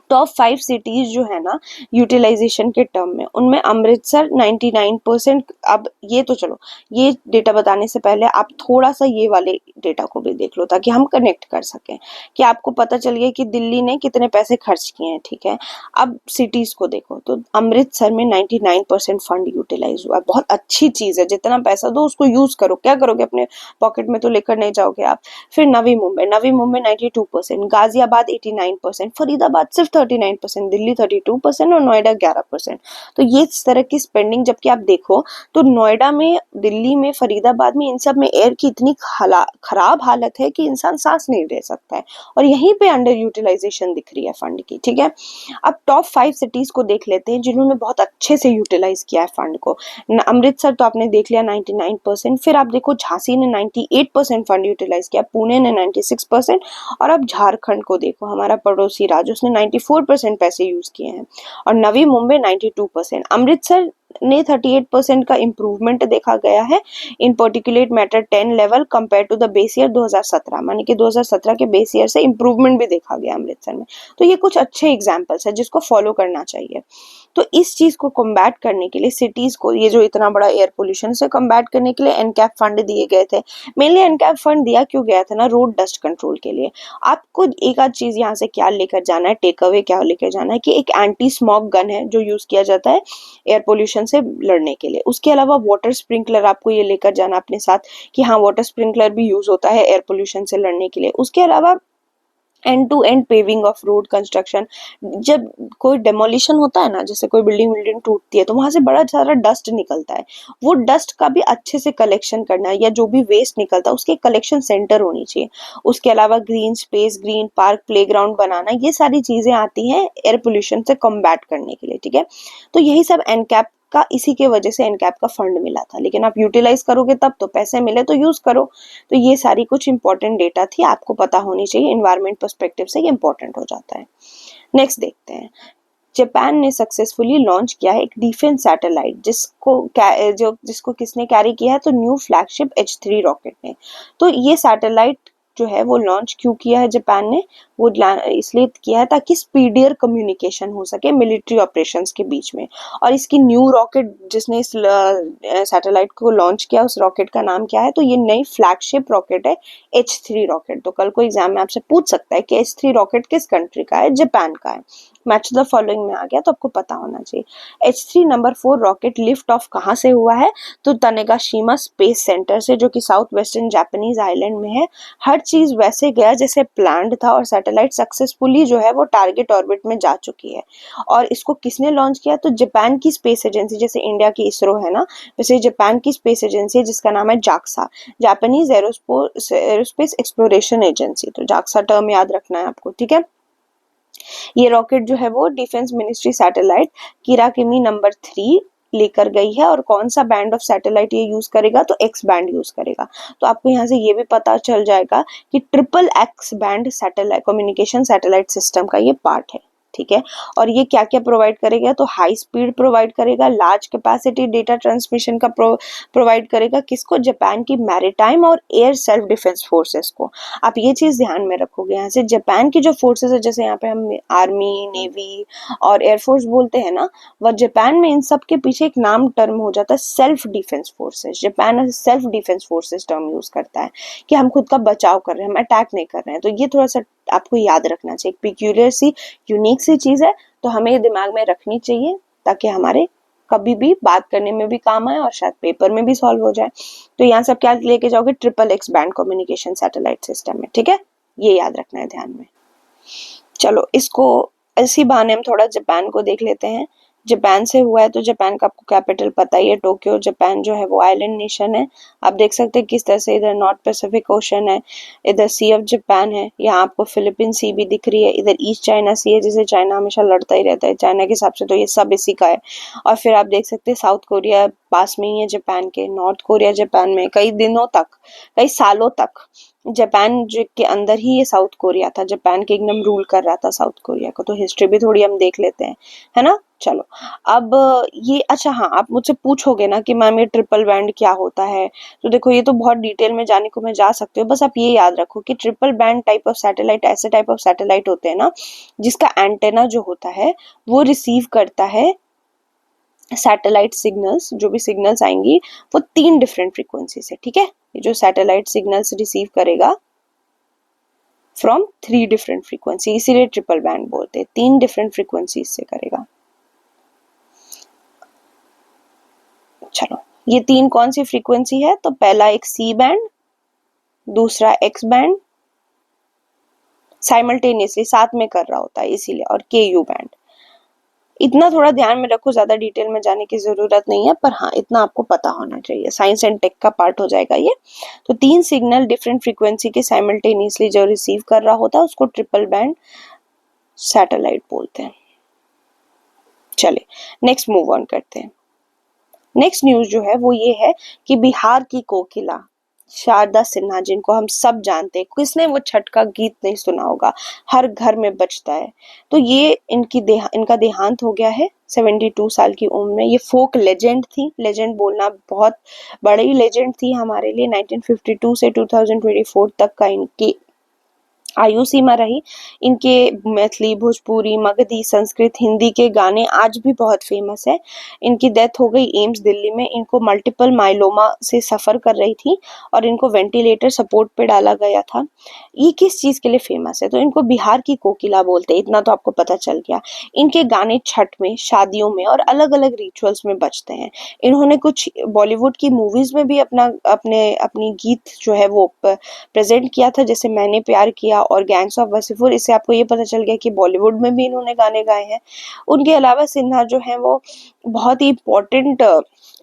S1: टॉप 5 सिटीज जो है ना यूटिलाइजेशन के टर्म में, उनमें अमृतसर 99%। अब ये तो चलो, ये डेटा बताने से पहले आप थोड़ा सा ये वाले डेटा को भी देख लो ताकि हम कनेक्ट कर सकें कि आपको पता चल गया कि दिल्ली ने कितने पैसे खर्च किए हैं। ठीक है, अब सिटीज को देखो तो अमृतसर में 99% फंड यूटिलाइज हुआ। बहुत अच्छी चीज है, जितना पैसा दो उसको यूज करो। क्या करोगे? अपने पॉकेट में तो लेकर नहीं जाओगे आप। फिर नवी मुंबई 92%, गाजियाबाद 89%, फरीदाबाद सिर्फ 39%, दिल्ली 32% और नोएडा 11%। तो ये इस तरह की स्पेंडिंग, जबकि आप देखो तो नोएडा में, दिल्ली में, फरीदाबाद में, इन सब में एयर की इतनी खराब हालत है कि इंसान सांस नहीं ले सकता है। और यहीं पे अंडर यूटिलाइजेशन दिख रही है फंड की। ठीक है, अब टॉप 5 सिटीज को देख लेते हैं जिन्होंने बहुत अच्छे से यूटिलाइज किया है फंड को। अमृतसर तो आपने देख लिया 99%। फिर आप देखो झांसी ने 98% फंड यूटिलाइज किया, पुणे ने 96%। और अब झारखंड को देखो, हमारा पड़ोसी राज्य, उसने 94% पैसे यूज किए हैं। और नवी मुंबई 92%। अमृतसर ने 38% का इम्प्रूवमेंट देखा गया है in particulate matter 10 level compare to the base year 2017, मानी कि 2017 के बेस ईयर से इम्प्रूवमेंट भी देखा गया अमृतसर में। तो ये कुछ अच्छे एग्जाम्पल्स है जिसको फॉलो करना चाहिए। तो इस चीज को कम्बैट करने के लिए सिटीज को, ये जो इतना बड़ा एयर पोल्यूशन से कम्बैट करने के लिए एनकैप फंड दिए गए थे। मेनली एनकैप फंड दिया क्यों गया था ना, रोड डस्ट कंट्रोल के लिए। आपको एक आध चीज यहाँ से क्या लेकर जाना है, टेक अवे क्या लेकर जाना है कि एक एंटी स्मॉग गन है जो यूज किया जाता है एयर पोल्यूशन से लड़ने के लिए। उसके अलावा वाटर स्प्रिंकलर आपको ये लेकर जाना अपने साथ कि हाँ वाटर स्प्रिंकलर भी यूज होता है एयर पोल्यूशन से लड़ने के लिए। उसके अलावा end to end paving of road construction. जब कोई डेमोलिशन होता है ना, जैसे कोई बिल्डिंग टूटती है तो वहां से बड़ा सारा डस्ट निकलता है, वो डस्ट का भी अच्छे से कलेक्शन करना है, या जो भी वेस्ट निकलता है उसके कलेक्शन सेंटर होनी चाहिए। उसके अलावा green space, green park, playground बनाना, ये सारी चीजें आती हैं एयर पोल्यूशन से कम्बैट करने के लिए, ठीक है। तो यही सब एनकैप का, इसी के वजह से एनकैप का फंड मिला था। लेकिन आप यूटिलाइज करोगे तब तो, पैसे मिले तो यूज करो। तो ये सारी कुछ इंपॉर्टेंट डेटा थी, आपको पता होनी चाहिए, इन्वायरमेंट पर्सपेक्टिव से ये इंपॉर्टेंट हो जाता है। नेक्स्ट देखते हैं, जापान ने सक्सेसफुली लॉन्च किया है एक डिफेंस सैटेलाइट, जिसको किसने कैरी किया है, तो न्यू फ्लैगशिप H3 रॉकेट ने। तो ये सैटेलाइट जो है वो लॉन्च क्यों किया है जापान ने, वो इसलिए किया है ताकि स्पीडियर कम्युनिकेशन हो सके मिलिट्री ऑपरेशंस के बीच में। और इसकी न्यू रॉकेट जिसने इस सैटेलाइट को लॉन्च किया, उस रॉकेट का नाम क्या है, तो ये नई फ्लैगशिप रॉकेट है H3 रॉकेट। तो कल को एग्जाम में आपसे पूछ सकता है कि H3 रॉकेट किस कंट्री का है, जापान का है। मैच द फॉलोइंग में आ गया तो आपको पता होना चाहिए। H3 number 4 rocket lift off कहाँ से हुआ है, तो तनेगाशिमा स्पेस सेंटर से, जो कि साउथ वेस्टर्न जापानीज आइलैंड में है। हर चीज वैसे गया जैसे प्लान्ड था और सैटेलाइट सक्सेसफुली जो है वो टारगेट ऑर्बिट में जा चुकी है। और इसको किसने लॉन्च किया, तो जापान की स्पेस एजेंसी, जैसे इंडिया की इसरो है ना, वैसे जापान की स्पेस एजेंसी है जिसका नाम है JAXA, Japanese aerospace exploration agency. तो जाक्सा टर्म याद रखना है आपको, ठीक है। ये रॉकेट जो है वो डिफेंस मिनिस्ट्री सैटेलाइट किराकिमी नंबर 3 लेकर गई है। और कौन सा बैंड ऑफ सैटेलाइट ये यूज करेगा, तो एक्स बैंड यूज करेगा। तो आपको यहाँ से ये भी पता चल जाएगा कि triple x band satellite communication satellite system का ये पार्ट है, ठीक है। और ये क्या क्या प्रोवाइड करेगा, तो हाई स्पीड प्रोवाइड करेगा, लार्ज कैपेसिटी डेटा ट्रांसमिशन का प्रोवाइड करेगा, किसको, जापान की मैरीटाइम और एयर सेल्फ डिफेंस फोर्सेस को। आप ये चीज ध्यान में रखोगे, यहाँ से जापान की जो फोर्सेस है, जैसे यहाँ पे हम आर्मी, नेवी और एयरफोर्स बोलते हैं ना, वह जापान में इन सब के पीछे एक नाम टर्म हो जाता है self defence forces. Japan self defence forces term use करता है कि हम खुद का बचाव कर रहे हैं, हम अटैक नहीं कर रहे हैं। तो ये थोड़ा सा आपको याद रखना चाहिए, पिक्यूलियर सी यूनिक सी चीज है, तो हमें ये दिमाग में रखनी चाहिए ताकि हमारे कभी भी बात करने में भी काम आए और शायद पेपर में भी सॉल्व हो जाए। तो यहाँ से आप क्या लेके जाओगे, triple x band communication satellite system में, ठीक है, ये याद रखना है ध्यान में। चलो इसको इसी बहाने हम थोड़ा जापान को देख लेते हैं। जापान से हुआ है तो जापान का आपको कैपिटल पता ही है, टोक्यो। जापान जो है वो आइलैंड नेशन है। आप देख सकते हैं किस तरह से इधर नॉर्थ पैसिफिक ओशन है, इधर सी ऑफ जापान है, यहाँ आपको फिलीपीन सी भी दिख रही है, इधर ईस्ट चाइना सी है जिसे चाइना हमेशा लड़ता ही रहता है, चाइना के हिसाब से तो ये सब इसी का है। और फिर आप देख सकते हैं साउथ कोरिया पास में ही है जापान के, नॉर्थ कोरिया जापान में, कई दिनों तक, कई सालों तक जापान जो के अंदर ही ये साउथ कोरिया था, जापान के एकदम रूल कर रहा था साउथ कोरिया को। तो हिस्ट्री भी थोड़ी हम देख लेते हैं, है ना। चलो अब ये, अच्छा हाँ, आप मुझसे पूछोगे ना कि मैम ये ट्रिपल बैंड क्या होता है, तो देखो ये तो बहुत डिटेल में जाने को मैं जा सकती हूँ, बस आप ये याद रखो कि triple band type of satellite ऐसे टाइप ऑफ सैटेलाइट होते हैं ना जिसका एंटेना जो होता है वो रिसीव करता है सैटेलाइट सिग्नल्स, जो भी सिग्नल्स आएंगी वो 3 डिफरेंट फ्रीक्वेंसी से, ठीक है। ये जो सैटेलाइट सिग्नल्स रिसीव करेगा फ्रॉम 3 डिफरेंट फ्रीक्वेंसी, इसीलिए ट्रिपल बैंड बोलते हैं, 3 डिफरेंट फ्रीक्वेंसी से करेगा। चलो ये 3 कौन सी फ्रीक्वेंसी है, तो पहला एक सी बैंड, दूसरा एक्स बैंड, साइमल्टेनियसली साथ में कर रहा होता है इसीलिए, और के यू बैंड। इतना थोड़ा ध्यान में रखो, ज्यादा डिटेल में जाने की जरूरत नहीं है, पर हाँ इतना आपको पता होना चाहिए, साइंस एंड टेक का पार्ट हो जाएगा ये। तो 3 सिग्नल डिफरेंट फ्रीक्वेंसी के साइमल्टेनियसली जो रिसीव कर रहा होता है उसको ट्रिपल बैंड सैटेलाइट बोलते हैं। चले नेक्स्ट मूव ऑन करते हैं। नेक्स्ट न्यूज जो है वो ये है कि बिहार की कोकिला शारदा सिन्हा, जिनको हम सब जानते हैं, किसने वो छठ का गीत नहीं सुना होगा, हर घर में बजता है। तो ये इनका देहांत हो गया है 72 साल की उम्र में। ये फोक लेजेंड थी, लेजेंड बोलना बहुत बड़ी लेजेंड थी हमारे लिए। 1952 से 2024 तक का इनकी आयु सीमा रही। इनके मैथिली, भोजपुरी, मगधी, संस्कृत, हिंदी के गाने आज भी बहुत फेमस है। इनकी डेथ हो गई एम्स दिल्ली में। इनको मल्टीपल माइलोमा से सफर कर रही थी और इनको वेंटिलेटर सपोर्ट पे डाला गया था। ये किस चीज के लिए फेमस है? तो इनको बिहार की कोकिला बोलते हैं, इतना तो आपको पता चल गया। इनके गाने छठ में, शादियों में और अलग अलग रिचुअल्स में बजते हैं। इन्होंने कुछ बॉलीवुड की मूवीज में भी अपनी गीत जो है वो प्रेजेंट किया था, जैसे मैंने प्यार किया और गैंग्स ऑफ वासेपुर। इससे आपको ये पता चल गया कि बॉलीवुड में भी इन्होंने गाने गाए हैं। उनके अलावा सिन्हा जो है वो बहुत ही इम्पोर्टेंट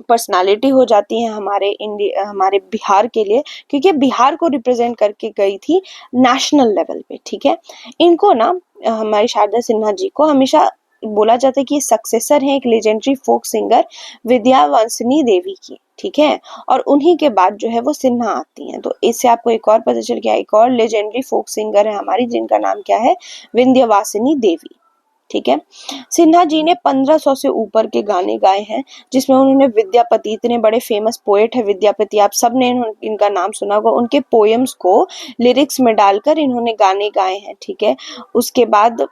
S1: पर्सनालिटी हो जाती है हमारे बिहार के लिए, क्योंकि बिहार को रिप्रेजेंट करके गई थी नेशनल लेवल पे। ठीक है, इनको ना हमारी शारदा सिन्हा जी को हमेशा बोला जाता है कि सक्सेसर है एक लेजेंडरी फोक सिंगर विद्यावासिनी देवी की। ठीक है, और उन्हीं के बाद जो है वो सिन्हा आती हैं। तो इससे आपको एक और पता चल गया, एक और लेजेंडरी फोक सिंगर है हमारी, जिनका नाम क्या है? विंध्यवासिनी देवी। ठीक है, सिन्हा जी ने 1500 से ऊपर के गाने गाए हैं, जिसमें उन्होंने विद्यापति, इतने बड़े फेमस पोएट है विद्यापति, आप सबने इनका नाम सुना होगा। उनके पोएम्स को लिरिक्स में डालकर इन्होंने गाने गाए हैं। ठीक है, उसके बाद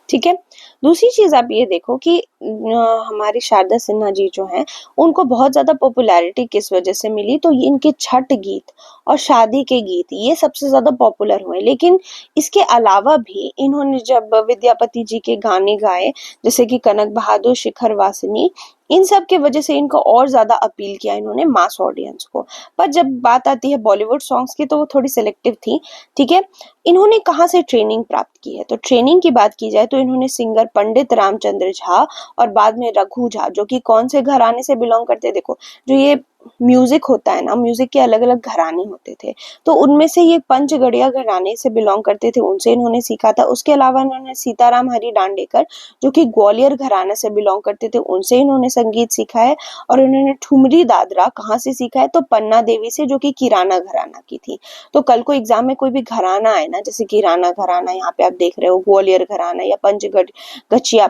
S1: ठीक है, दूसरी चीज आप ये देखो कि हमारी शारदा सिन्हा जी जो हैं, उनको बहुत ज्यादा पॉपुलैरिटी किस वजह से मिली? तो ये इनके छठ गीत और शादी के गीत ये सबसे ज्यादा पॉपुलर हुए। लेकिन इसके अलावा भी इन्होंने जब विद्यापति जी के गाने गाए, जैसे कि कनक बहादुर, शिखर वासिनी, इन सब के वजह से इनको और ज्यादा अपील किया इन्होंने मास ऑडियंस को। पर जब बात आती है बॉलीवुड सॉन्ग्स की, तो वो थोड़ी सिलेक्टिव थी। ठीक है, इन्होंने कहाँ से ट्रेनिंग प्राप्त की है? तो ट्रेनिंग की बात की जाए तो इन्होंने सिंगर पंडित रामचंद्र झा और बाद में रघु झा, जो कि कौन से घराने से बिलोंग करते हैं? देखो, जो ये म्यूजिक होता है ना, म्यूजिक के अलग अलग घराने होते थे, तो उनमें से ये पंचगड़िया घराने से बिलोंग करते थे, उनसे इन्होंने सीखा था। उसके अलावा इन्होंने सीताराम हरि दांडेकर, जो कि ग्वालियर घराने से बिलोंग करते थे, उनसे इन्होंने संगीत सीखा है। और इन्होंने ठुमरी दादरा कहाँ से सीखा है? तो पन्ना देवी से, जो कि किराना घराना की थी। तो कल को एग्जाम में कोई भी घराना आए ना, जैसे किराना घराना, यहाँ पे आप देख रहे हो ग्वालियर घराना या पंचगछिया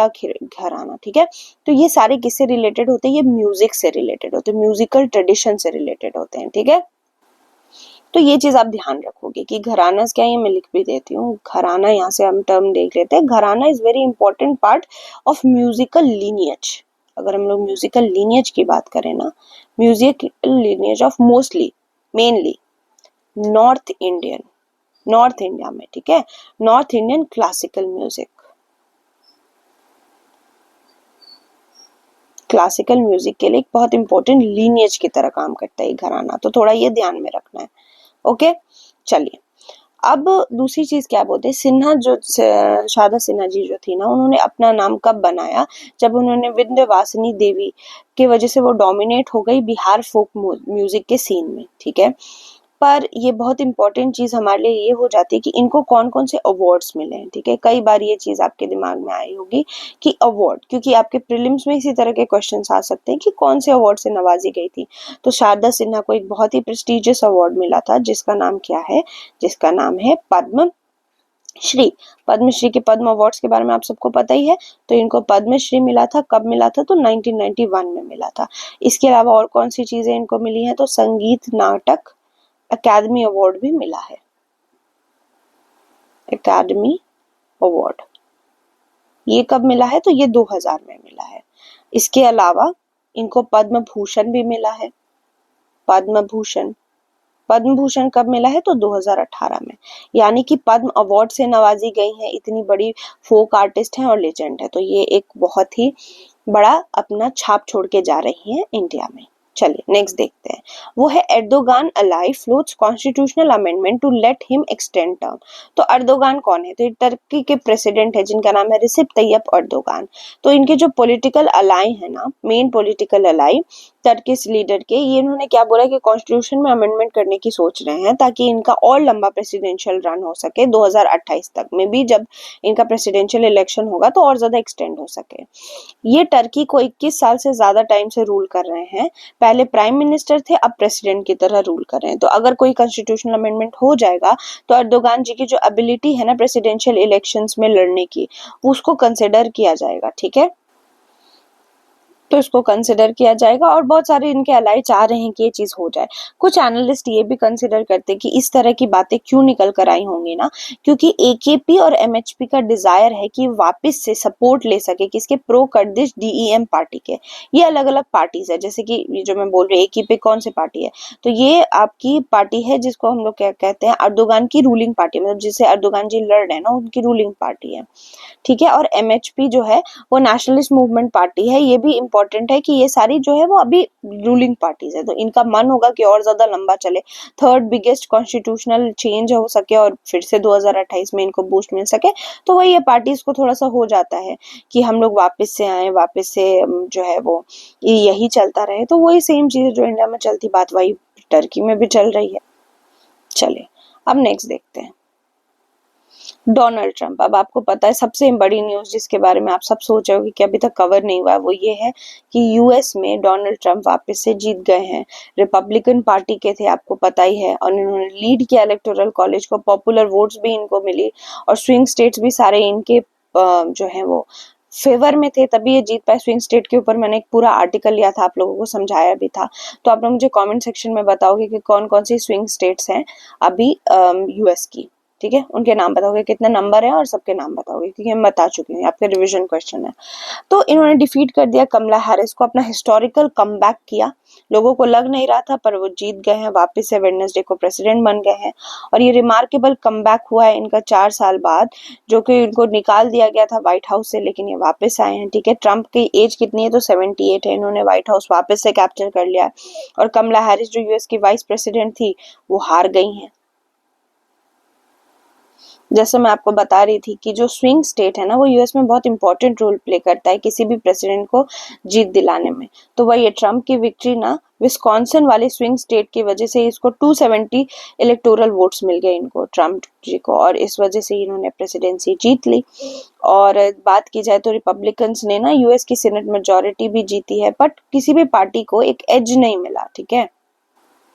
S1: घराना, ठीक है, तो ये सारे किससे रिलेटेड होते हैं? ये म्यूजिक से रिलेटेड होते हैं, म्यूजिकल ट्रेडिशन से रिलेटेड होते हैं। ठीक है, तो ये चीज आप ध्यान रखोगे कि घराना क्या है, ये मैं लिख भी देती हूँ। घराना, यहाँ से हम टर्म देख लेते हैं। घराना is very important part of musical lineage. अगर हम लोग म्यूजिकल लीनियज की बात करें ना, musical lineage of mostly, mainly north India में, ठीक है, north Indian classical music, classical music के लिए एक बहुत इंपॉर्टेंट लीनियज की तरह काम करता है घराना। तो थोड़ा ये ध्यान में रखना है। ओके, चलिए, अब दूसरी चीज क्या बोलते हैं, सिन्हा जो शारदा सिन्हा जी जो थी ना, उन्होंने अपना नाम कब बनाया? जब उन्होंने विंध्यवासिनी देवी की वजह से वो डोमिनेट हो गई बिहार फोक म्यूजिक के सीन में। ठीक है, पर ये बहुत इंपॉर्टेंट चीज हमारे लिए ये हो जाती है कि इनको कौन कौन से अवार्ड्स मिले हैं। ठीक है, कई बार ये चीज आपके दिमाग में आई होगी कि अवार्ड, क्योंकि आपके प्रीलिम्स में इसी तरह के क्वेश्चंस आ सकते हैं कि कौन से अवार्ड से नवाजी गई थी। तो शारदा सिन्हा को एक बहुत ही प्रेस्टिजियस अवार्ड मिला था, जिसका नाम क्या है? जिसका नाम है पद्मश्री। पद्मश्री के पद्म अवार्ड्स के बारे में आप सबको पता ही है। तो इनको पद्मश्री मिला था, कब मिला था? तो 1991 में मिला था। इसके अलावा और कौन सी चीजें इनको मिली हैं? तो संगीत नाटक अकादमी अवार्ड भी मिला है, अकादमी अवार्ड। ये कब मिला है? तो ये 2000 में मिला है। इसके अलावा इनको पद्म भूषण भी मिला है। पद्म भूषण कब मिला है? तो 2018 में। यानी कि पद्म अवार्ड से नवाजी गई हैं, इतनी बड़ी फोक आर्टिस्ट हैं और लेजेंड है। तो ये एक बहुत ही बड़ा अपना छाप छोड़ के जा रही हैं इंडिया में। चलिए नेक्स्ट देखते हैं, वो है Erdogan ally floats constitutional amendment to let him extend term. तो एर्दोगान कौन है? तो ये टर्की के प्रेसिडेंट है, जिनका नाम है रिसेप तैयप एर्दोगान। तो इनके जो पॉलिटिकल अलाई है ना, main political ally Turkish leader के, ये इन्होंने क्या बोला कि कॉन्स्टिट्यूशन में अमेंडमेंट करने की सोच रहे हैं, ताकि इनका और लंबा प्रेसिडेंशियल रन हो सके 2028 तक में भी, जब इनका प्रेसिडेंशियल इलेक्शन होगा तो और ज्यादा एक्सटेंड हो सके। ये टर्की को 21 साल से ज्यादा टाइम से रूल कर रहे हैं। पहले प्राइम मिनिस्टर थे, अब प्रेसिडेंट की तरह रूल कर रहे हैं। तो अगर कोई कॉन्स्टिट्यूशनल अमेंडमेंट हो जाएगा तो अर्दोगान जी की जो एबिलिटी है ना प्रेसिडेंशियल इलेक्शंस में लड़ने की, उसको कंसिडर किया जाएगा, ठीक है। तो इसको कंसिडर किया जाएगा और बहुत सारे इनके अलाई चाह रहे हैं कि ये चीज हो जाए। कुछ एनालिस्ट ये भी कंसिडर करते हैं कि इस तरह की बातें क्यों निकल कर आई होंगी ना, क्योंकि एकेपी और एमएचपी का डिजायर है कि वापस से सपोर्ट ले सके किसके, प्रो कर्दिश डीईएम पार्टी के। ये अलग अलग पार्टीज है, जैसे कि ये जो मैं बोल रही हूँ एकेपी कौन सी पार्टी है, तो ये आपकी पार्टी है जिसको हम लोग क्या कहते हैं, अर्दोगान की रूलिंग पार्टी, मतलब जिससे अर्दोगान जी लड़ रहे हैं ना उनकी रूलिंग पार्टी है, ठीक है। और एमएचपी जो है वो नेशनलिस्ट मूवमेंट पार्टी है। ये भी इम्पोर्टेंट है कि ये सारी जो है वो अभी रूलिंग पार्टीज है, तो इनका मन होगा कि और ज्यादा लंबा चले, थर्ड बिगेस्ट कॉन्स्टिट्यूशनल चेंज हो सके और फिर से 2028 में इनको बूस्ट मिल सके। तो वही ये पार्टीज को थोड़ा सा हो जाता है कि हम लोग वापस से आए, वापस से जो है वो यही चलता रहे। तो वही सेम चीज जो इंडिया में चलती बात वही टर्की में भी चल रही है। चलिए अब नेक्स्ट देखते हैं डोनाल्ड ट्रंप। अब आपको पता है सबसे बड़ी न्यूज जिसके बारे में आप सब सोच रहे हो कि अभी तक कवर नहीं हुआ है, वो ये है कि यूएस में डोनाल्ड ट्रंप वापस से जीत गए हैं। रिपब्लिकन पार्टी के थे, आपको पता ही है, और इन्होंने लीड किया इलेक्टोरल कॉलेज को, पॉपुलर वोट्स भी इनको मिली और स्विंग स्टेट्स भी सारे इनके जो है वो फेवर में थे, तभी ये जीत पाए। स्विंग स्टेट के ऊपर मैंने एक पूरा आर्टिकल लिया था, आप लोगों को समझाया भी था। तो आप लोग मुझे कमेंट सेक्शन में बताओगे कि कौन कौन सी स्विंग स्टेट्स हैं अभी यूएस की, ठीक है। उनके नाम बताओगे, कितने नंबर है और सबके नाम बताओगे, क्योंकि मैं बता चुकी हूँ, आपके रिवीजन क्वेश्चन है। तो इन्होंने डिफीट कर दिया कमला हैरिस को, अपना हिस्टोरिकल कमबैक किया। लोगों को लग नहीं रहा था पर वो जीत गए हैं, वापस से वेडनेसडे को प्रेसिडेंट बन गए हैं। और ये रिमार्केबल कमबैक हुआ है इनका 4 साल बाद, जो कि इनको निकाल दिया गया था व्हाइट हाउस से, लेकिन ये वापस आए हैं, ठीक है। ट्रंप की एज कितनी है, तो 78 है, इन्होंने व्हाइट हाउस वापस से कैप्चर कर लिया है। और कमला हैरिस जो यूएस की वाइस प्रेसिडेंट थी वो हार गई हैं। जैसे मैं आपको बता रही थी कि जो स्विंग स्टेट है ना वो यूएस में बहुत इंपॉर्टेंट रोल प्ले करता है किसी भी प्रेसिडेंट को जीत दिलाने में। तो वही ये ट्रम्प की विक्ट्री ना विस्कॉन्सिन वाले स्विंग स्टेट की वजह से इसको 270 इलेक्टोरल वोट्स मिल गए इनको, ट्रम्प जी को, और इस वजह से इन्होंने प्रेसिडेंसी जीत ली। और बात की जाए तो रिपब्लिकन्स ने ना यूएस की सीनेट मेजोरिटी भी जीती है, बट किसी भी पार्टी को एक एज नहीं मिला, ठीक है।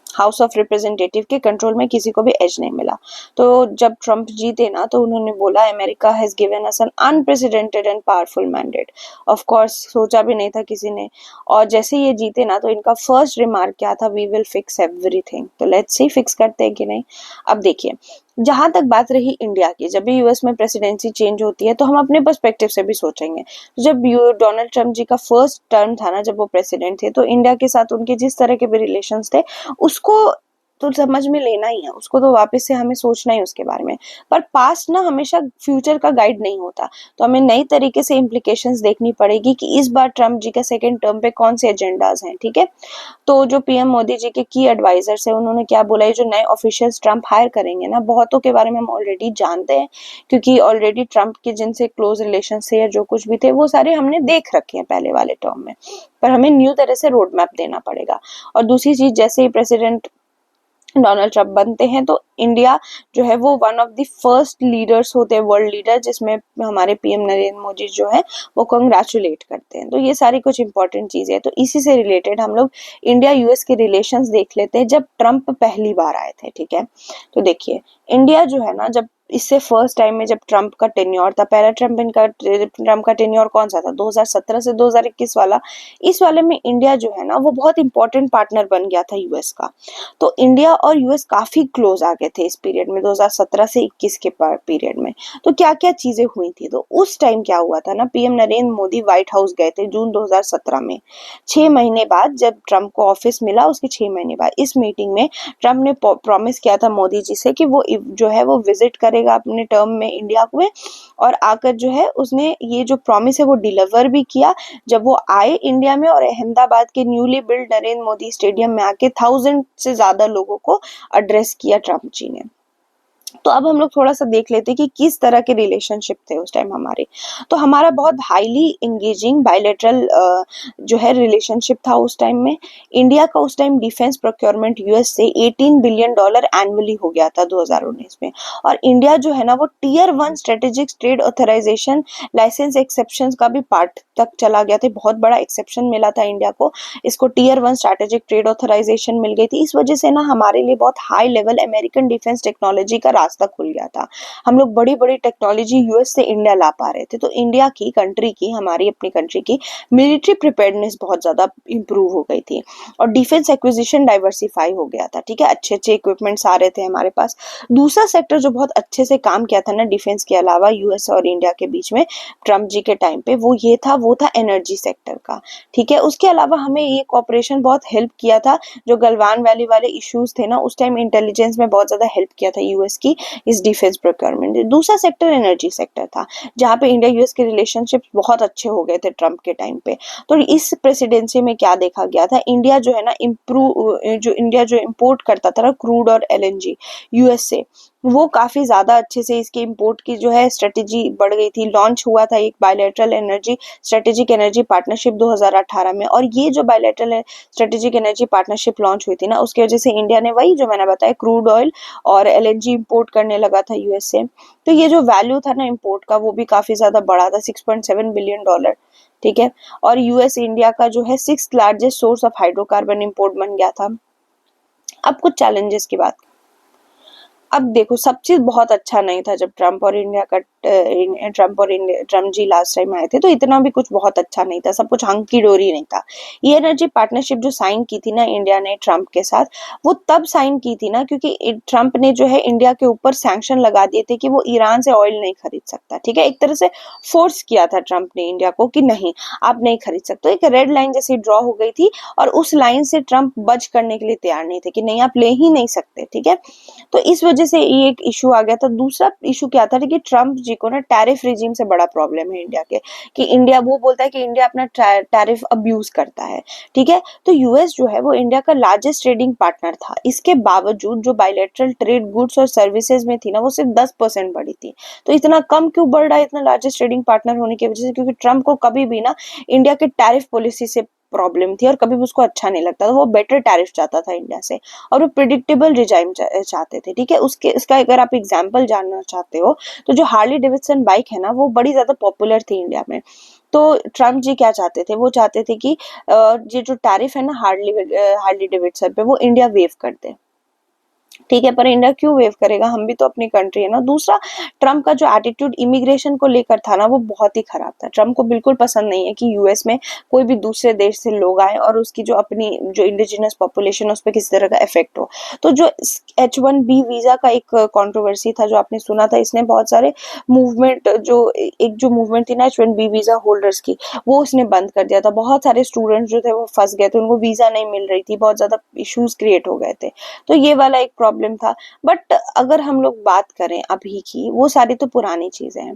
S1: हाउस ऑफ रिप्रेजेंटेटिव के कंट्रोल में किसी को भी एज नहीं मिला। तो जब ट्रंप जीते ना तो उन्होंने बोला America has given us an unprecedented and powerful mandate. Of course सोचा भी नहीं था किसी ने। और जैसे ये जीते ना तो इनका फर्स्ट रिमार्क क्या था, वी विल फिक्स एवरीथिंग। तो लेट्स सी फिक्स करते हैं कि नहीं। अब देखिए जहां तक बात रही इंडिया की, जब भी यूएस में प्रेसिडेंसी चेंज होती है तो हम अपने पर्सपेक्टिव से भी सोचेंगे। जब डोनाल्ड ट्रंप जी का फर्स्ट टर्म था ना, जब वो प्रेसिडेंट थे, तो इंडिया के साथ उनके जिस तरह के भी रिलेशंस थे उसको तो समझ में लेना ही है, उसको तो वापस से हमें सोचना ही उसके बारे में। पर पास्ट ना हमेशा फ्यूचर का गाइड नहीं होता, तो हमें नई तरीके से इम्प्लीकेशंस देखनी पड़ेगी कि इस बार ट्रंप जी का सेकेंड टर्म पे कौन से एजेंडाज हैं, ठीक है। तो जो पीएम मोदी जी के की एडवाइजर्स है उन्होंने क्या बोला है, जो नए ऑफिशियल्स ट्रंप हायर करेंगे ना, बहुतों के बारे में हम ऑलरेडी जानते हैं, क्योंकि ऑलरेडी ट्रंप के जिनसे क्लोज रिलेशन थे या जो कुछ भी थे वो सारे हमने देख रखे हैं पहले वाले टर्म में। पर हमें न्यू तरह से रोड मैप देना पड़ेगा। और दूसरी चीज, जैसे ही प्रेसिडेंट डोनाल्ड ट्रंप बनते हैं तो इंडिया जो है वो one of the first leaders होते हैं, वर्ल्ड लीडर, जिसमें हमारे पीएम नरेंद्र मोदी जो है वो कंग्रेचुलेट करते हैं। तो ये सारी कुछ इंपॉर्टेंट चीजें हैं। तो इसी से रिलेटेड हम लोग इंडिया यूएस के रिलेशंस देख लेते हैं जब ट्रंप पहली बार आए थे, ठीक है। तो देखिए इंडिया जो है ना, जब इससे फर्स्ट टाइम में जब ट्रंप का टेन्योर था, पहला ट्रंप का टेन्योर कौन सा था, 2017 से 2021 वाला। इस वाले में इंडिया जो है ना वो बहुत इंपॉर्टेंट पार्टनर बन गया था यूएस का। तो इंडिया और यूएस काफी क्लोज आ गए थे इस पीरियड में, 2017 से 21 के पीरियड में। तो क्या क्या चीजें हुई थी, तो उस टाइम क्या हुआ था ना, PM Narendra Modi white house गए थे जून 2017 में, 6 महीने बाद जब ट्रंप को ऑफिस मिला उसके 6 महीने बाद। इस मीटिंग में ट्रंप ने प्रॉमिस किया था मोदी जी से कि वो जो है वो विजिट करेगा अपने टर्म में इंडिया में, और आकर जो है उसने ये जो प्रॉमिस है वो डिलीवर भी किया। जब वो आए इंडिया में और अहमदाबाद के newly build Narendra Modi stadium में आके 1000 से ज्यादा लोगों को एड्रेस किया ट्रंप जी ने। तो अब हम लोग थोड़ा सा देख लेते हैं कि किस तरह के रिलेशनशिप थे उस टाइम हमारे। तो हमारा बहुत हाईली इंगेजिंग बायलैटरल जो है रिलेशनशिप था उस टाइम में। इंडिया का उस टाइम डिफेंस प्रोक्योरमेंट यूएस से $18 बिलियन एनुअली हो गया था 2019 में। और इंडिया जो है ना वो tier 1 strategic trade authorisation licence exception का भी पार्ट तक चला गया था। बहुत बड़ा एक्सेप्शन मिला था इंडिया को, इसको टीयर 1 स्ट्रेटेजिक ट्रेड ऑथराइजेशन मिल गई थी। इस वजह से ना हमारे लिए बहुत high level American defence technology का रास्ता खुल गया था। हम लोग बड़ी बड़ी टेक्नोलॉजी यूएस से इंडिया ला पा रहे थे। तो इंडिया की कंट्री की, हमारी अपनी कंट्री की मिलिट्री प्रिपेयर्डनेस बहुत ज्यादा इंप्रूव हो गई थी और डिफेंस एक्विजिशन डाइवर्सिफाई हो गया था। ठीक है, अच्छे अच्छे इक्विपमेंट्स आ रहे थे हमारे पास। दूसरा सेक्टर जो बहुत अच्छे से काम किया था ना डिफेंस के अलावा यूएस और इंडिया के बीच में ट्रम्प जी के टाइम पे, वो था एनर्जी सेक्टर का। ठीक है, उसके अलावा हमें ये कॉपरेशन बहुत हेल्प किया था। जो गलवान वैली वाले इश्यूज थे ना उस टाइम इंटेलिजेंस में बहुत ज्यादा हेल्प किया था यूएस की इस डिफेंस प्रोक्योरमेंट। दूसरा सेक्टर एनर्जी सेक्टर था जहाँ पे इंडिया यूएस के रिलेशनशिप बहुत अच्छे हो गए थे ट्रम्प के टाइम पे। तो इस प्रेसिडेंसी में क्या देखा गया था, इंडिया जो है ना इंडिया जो इम्पोर्ट करता था ना क्रूड और एलएनजी यूएस से, वो काफी ज्यादा अच्छे से इसके इंपोर्ट की जो है स्ट्रेटेजी बढ़ गई थी। लॉन्च हुआ था एक bilateral energy strategic energy partnership 2018 में। और ये जो bilateral strategic energy partnership launch हुई थी ना उसकी वजह से इंडिया ने वही जो मैंने बताया क्रूड ऑयल और एलएनजी इंपोर्ट करने लगा था यूएस से। तो ये जो वैल्यू था ना इंपोर्ट का वो भी काफी ज्यादा बढ़ा था, $6.7 बिलियन। ठीक है, और यूएस इंडिया का जो है 6th largest source of hydrocarbon import बन गया था। अब कुछ चैलेंजेस की बात। अब देखो सब चीज बहुत अच्छा नहीं था जब ट्रम्प जी लास्ट टाइम आए थे, तो इतना भी कुछ बहुत अच्छा नहीं था, सब कुछ हंकी डोरी नहीं था। ये एनर्जी पार्टनरशिप जो साइन की थी ना इंडिया ने ट्रम्प के साथ, वो तब साइन की थी ना क्योंकि ट्रम्प ने जो है इंडिया के ऊपर सैंक्शन लगा दिए थे कि वो ईरान से ऑयल नहीं खरीद सकता। ठीक है, एक तरह से फोर्स किया था ट्रम्प ने इंडिया को कि नहीं आप नहीं खरीद सकते, एक रेड लाइन जैसी ड्रॉ हो गई थी और उस लाइन से ट्रम्प बच करने के लिए तैयार नहीं थे कि नहीं आप ले ही नहीं सकते। ठीक है, तो इस वजह से ये एक इशू आ गया था। दूसरा इशू क्या था कि ट्रम्प जी को ना टैरिफ रिजीम से बड़ा प्रॉब्लम है इंडिया के, कि इंडिया वो बोलता है कि इंडिया अपना टैरिफ अब्यूज करता है। ठीक है, तो यूएस जो है वो इंडिया का लार्जेस्ट ट्रेडिंग पार्टनर था, इसके बावजूद जो बायलैटरल ट्रेड गुड्स और सर्विसेज में थी ना वो सिर्फ 10% बढ़ी थी। तो इतना कम क्यों बढ़ रहा है इतना लार्जेस्ट ट्रेडिंग पार्टनर होने की वजह से? क्योंकि ट्रम्प को कभी भी ना इंडिया के टैरिफ पॉलिसी से प्रॉब्लम थी और कभी भी उसको अच्छा नहीं लगता था। वो बेटर टैरिफ चाहता था इंडिया से और वो प्रिडिक्टेबल रिजाइम चाहते थे। ठीक है, उसके इसका अगर आप एग्जांपल जानना चाहते हो तो जो हार्ली डेविडसन बाइक है ना वो बड़ी ज्यादा पॉपुलर थी इंडिया में। तो ट्रम्प जी क्या चाहते थे, वो चाहते थे कि ये जो टैरिफ है ना हार्ली डेविडसन पे वो इंडिया वेव कर दे। ठीक है, पर इंडिया क्यों वेव करेगा, हम भी तो अपनी कंट्री है ना। दूसरा, ट्रम्प का जो एटीट्यूड इमिग्रेशन को लेकर था ना वो बहुत ही खराब था। ट्रम्प को बिल्कुल पसंद नहीं है कि यूएस में कोई भी दूसरे देश से लोग आए और उसकी जो अपनी जो इंडिजिनस पॉपुलेशन है उस पर किसी तरह का इफेक्ट हो। तो जो H1B वीजा का एक कंट्रोवर्सी था जो आपने सुना था, इसने बहुत सारे मूवमेंट जो मूवमेंट थी ना H1B वीजा होल्डर्स की, वो उसने बंद कर दिया था। बहुत सारे स्टूडेंट्स जो थे वो फंस गए थे, उनको वीजा नहीं मिल रही थी, बहुत ज्यादा इश्यूज क्रिएट हो गए थे। तो ये वाला एक प्रॉब्लम था। बट अगर हम लोग बात करें अभी की, वो सारी तो पुरानी चीजें हैं।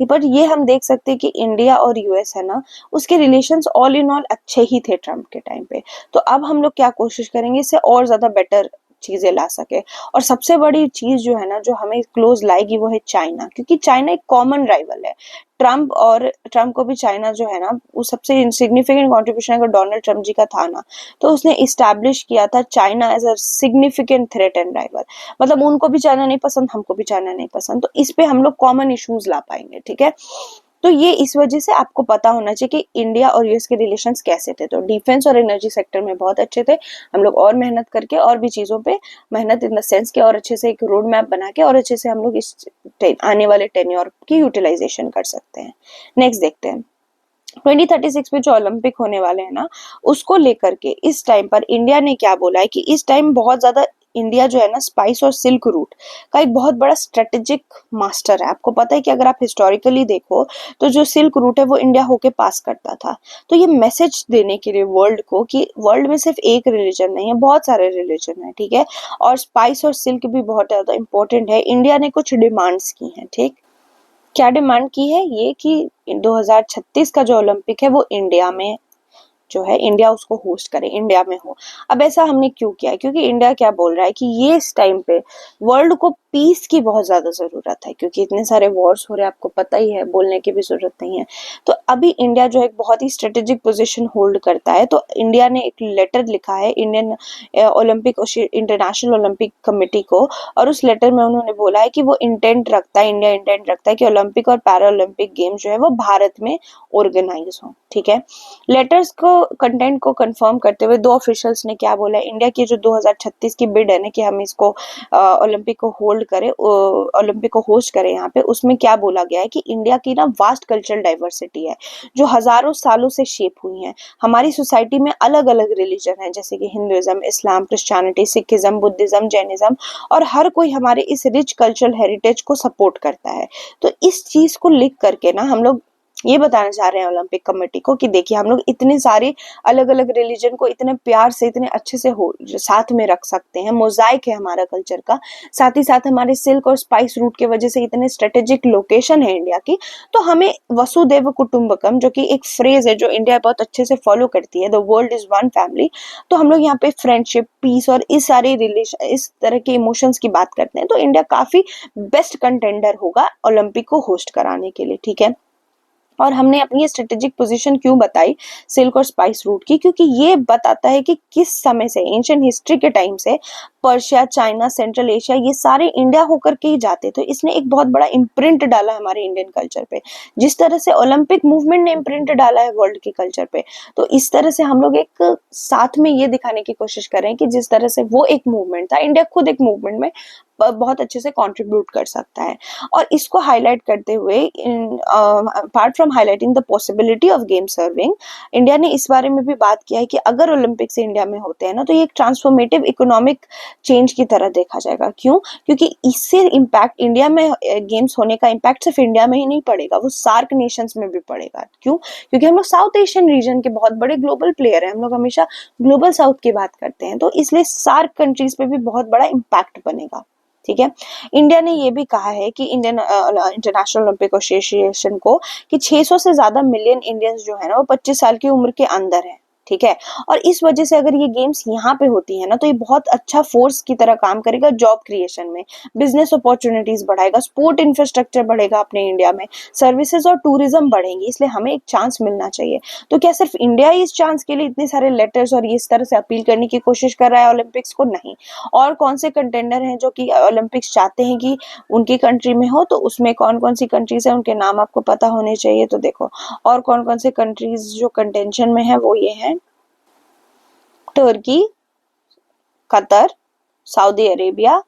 S1: बट ये हम देख सकते हैं कि इंडिया और यूएस है ना उसके रिलेशंस ऑल इन ऑल अच्छे ही थे ट्रम्प के टाइम पे। तो अब हम लोग क्या कोशिश करेंगे इससे और ज्यादा बेटर चीजें ला सके। और सबसे बड़ी चीज जो है ना जो हमें क्लोज लाएगी वो है चाइना, क्योंकि चाइना एक कॉमन राइवल है। ट्रम्प को भी चाइना जो है ना वो सबसे सिग्निफिकेंट कंट्रीब्यूशन अगर डोनाल्ड ट्रम्प जी का था ना, तो उसने इस्टेब्लिश किया था China as a significant threat and rival. मतलब उनको भी चाइना नहीं पसंद, हमको भी चाइना नहीं पसंद, तो इस पे हम लोग कॉमन इश्यूज ला पाएंगे। ठीक है, तो ये इस वजह से आपको पता होना चाहिए कि इंडिया और यूएस के रिलेशंस कैसे थे। तो डिफेंस और एनर्जी सेक्टर में बहुत अच्छे थे। हम लोग और मेहनत करके और भी चीजों पे मेहनत इन द सेंस के और अच्छे से एक रोड मैप बना के और अच्छे से हम लोग इस आने वाले टेन्योर की यूटिलाइजेशन कर सकते हैं। नेक्स्ट देखते हैं 2036 में जो ओलंपिक होने वाले हैं ना उसको लेकर के इस टाइम पर इंडिया ने क्या बोला है कि इस टाइम बहुत ज्यादा इंडिया जो है ना स्पाइस और सिल्क रूट का एक बहुत बड़ा स्ट्रेटेजिक मास्टर है। आपको पता है कि अगर आप हिस्टोरिकली देखो तो जो सिल्क रूट है वो इंडिया होके पास करता था। तो ये मैसेज देने के लिए वर्ल्ड को कि वर्ल्ड में सिर्फ एक रिलीजन नहीं है, बहुत सारे रिलीजन है। ठीक है, और स्पाइस और सिल्क भी बहुत ज्यादा इंपॉर्टेंट है। इंडिया ने कुछ डिमांड्स की हैं। ठीक, क्या डिमांड की है ये कि 2036 का जो ओलंपिक है वो इंडिया में जो है इंडिया उसको होस्ट करे, इंडिया में हो। अब ऐसा हमने क्यों किया है, क्योंकि इंडिया क्या बोल रहा है कि ये इस टाइम पे वर्ल्ड को पीस की बहुत ज्यादा जरूरत है, क्योंकि इतने सारे वॉर्स हो रहे हैं, आपको पता ही है, बोलने की भी जरूरत नहीं है। तो अभी इंडिया जो एक बहुत ही स्ट्रेटेजिक पोजीशन होल्ड करता है, तो इंडिया ने एक लेटर लिखा है Indian Olympic international Olympic committee को, और उस लेटर में उन्होंने बोला है कि वो इंटेंट रखता है, इंडिया इंटेंट रखता है कि ओलंपिक और पैरा ओलंपिक गेम जो है वो भारत में ऑर्गेनाइज हो। ठीक है, लेटर्स को कंटेंट को कंफर्म करते हुए दो ऑफिशियल्स ने क्या बोला है, इंडिया की जो 2036 की बिड है ना कि हम इसको ओलंपिक को होल्ड करें, ओलंपिक को होस्ट करें यहाँ पे, उसमें क्या बोला गया है कि इंडिया की ना वास्ट कल्चरल डाइवर्सिटी है जो हजारों सालों से शेप हुई है। हमारी सोसाइटी में अलग अलग रिलीजन है, जैसे कि हिंदुइज्म, इस्लाम, क्रिश्चियनिटी, सिखिज्म, बुद्धिज्म, जैनिज्म, और हर कोई हमारे इस रिच कल्चरल हेरिटेज को सपोर्ट करता है। तो इस चीज को लिख करके ना हम लोग ये बताना चाह रहे हैं ओलंपिक कमेटी को कि देखिए हम लोग इतने सारे अलग अलग रिलीजन को इतने प्यार से, इतने अच्छे से साथ में रख सकते हैं, मोजाइक है हमारा कल्चर का। साथ ही साथ हमारे सिल्क और स्पाइस रूट की वजह से इतने स्ट्रेटेजिक लोकेशन है इंडिया की, तो हमें वसुदेव कुटुंबकम, जो कि एक फ्रेज है जो इंडिया बहुत अच्छे से फॉलो करती है, the world is one family, तो हम लोग यहाँ पे फ्रेंडशिप, पीस और इस सारे रिलेशन, इस तरह के इमोशंस की बात करते हैं, तो इंडिया काफी बेस्ट कंटेंडर होगा ओलंपिक को होस्ट कराने के लिए। ठीक है, और हमने अपनी स्ट्रेटेजिक पोजीशन क्यों बताई सिल्क और स्पाइस रूट की, क्योंकि ये बताता है कि किस समय से, एंशिएंट हिस्ट्री के टाइम से पर्शिया, चाइना, सेंट्रल एशिया, ये सारे इंडिया होकर के ही जाते। तो इसने एक बहुत बड़ा इम्प्रिंट डाला हमारे इंडियन कल्चर पे, जिस तरह से ओलंपिक मूवमेंट ने इम्प्रिंट डाला है वर्ल्ड के कल्चर पे। तो इस तरह से हम लोग एक साथ में ये दिखाने की कोशिश कर रहे हैं कि जिस तरह से वो एक मूवमेंट था, इंडिया खुद एक मूवमेंट में बहुत अच्छे से कंट्रीब्यूट कर सकता है। और इसको हाईलाइट करते हुए, apart from highlighting the possibility of game serving, India ने इस बारे में भी बात किया है कि अगर ओलंपिक्स इंडिया में होते हैं ना, तो ये एक ट्रांसफॉर्मेटिव इकोनॉमिक चेंज की तरह देखा जाएगा। क्यों? क्योंकि इससे इम्पैक्ट इंडिया में गेम्स होने का इम्पैक्ट सिर्फ इंडिया में ही नहीं पड़ेगा, वो सार्क नेशंस में भी पड़ेगा। क्यों? क्योंकि हम लोग साउथ एशियन रीजन के बहुत बड़े ग्लोबल प्लेयर हैं, हम लोग हमेशा ग्लोबल साउथ की बात करते हैं, तो इसलिए सार्क कंट्रीज पे भी बहुत बड़ा इम्पैक्ट बनेगा। ठीक है, इंडिया ने ये भी कहा है कि इंडियन इंटरनेशनल ओलंपिक एसोसिएशन को कि 600 से ज्यादा मिलियन इंडियंस जो है ना वो 25 साल की उम्र के अंदर है। ठीक है, और इस वजह से अगर ये गेम्स यहाँ पे होती है ना, तो ये बहुत अच्छा फोर्स की तरह काम करेगा जॉब क्रिएशन में, बिजनेस अपॉर्चुनिटीज बढ़ाएगा, स्पोर्ट इंफ्रास्ट्रक्चर बढ़ेगा अपने इंडिया में, सर्विसेज और टूरिज्म बढ़ेंगे, इसलिए हमें एक चांस मिलना चाहिए। तो क्या सिर्फ इंडिया ही इस चांस के लिए इतने सारे लेटर्स और इस तरह से अपील करने की कोशिश कर रहा है ओलंपिक्स को? नहीं। और कौन से कंटेंडर हैं जो कि ओलंपिक्स चाहते हैं कि उनकी कंट्री में हो, तो उसमें कौन कौन सी कंट्रीज है, उनके नाम आपको पता होने चाहिए। तो देखो, और कौन कौन से कंट्रीज जो कंटेंशन में है वो ये है, तुर्की, कतर, सऊदी अरेबिया।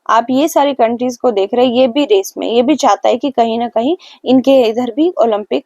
S1: आप ये सारी कंट्रीज को देख रहे हैं, ये भी रेस में, ये भी चाहता है कि कहीं ना कहीं इनके इधर भी ओलंपिक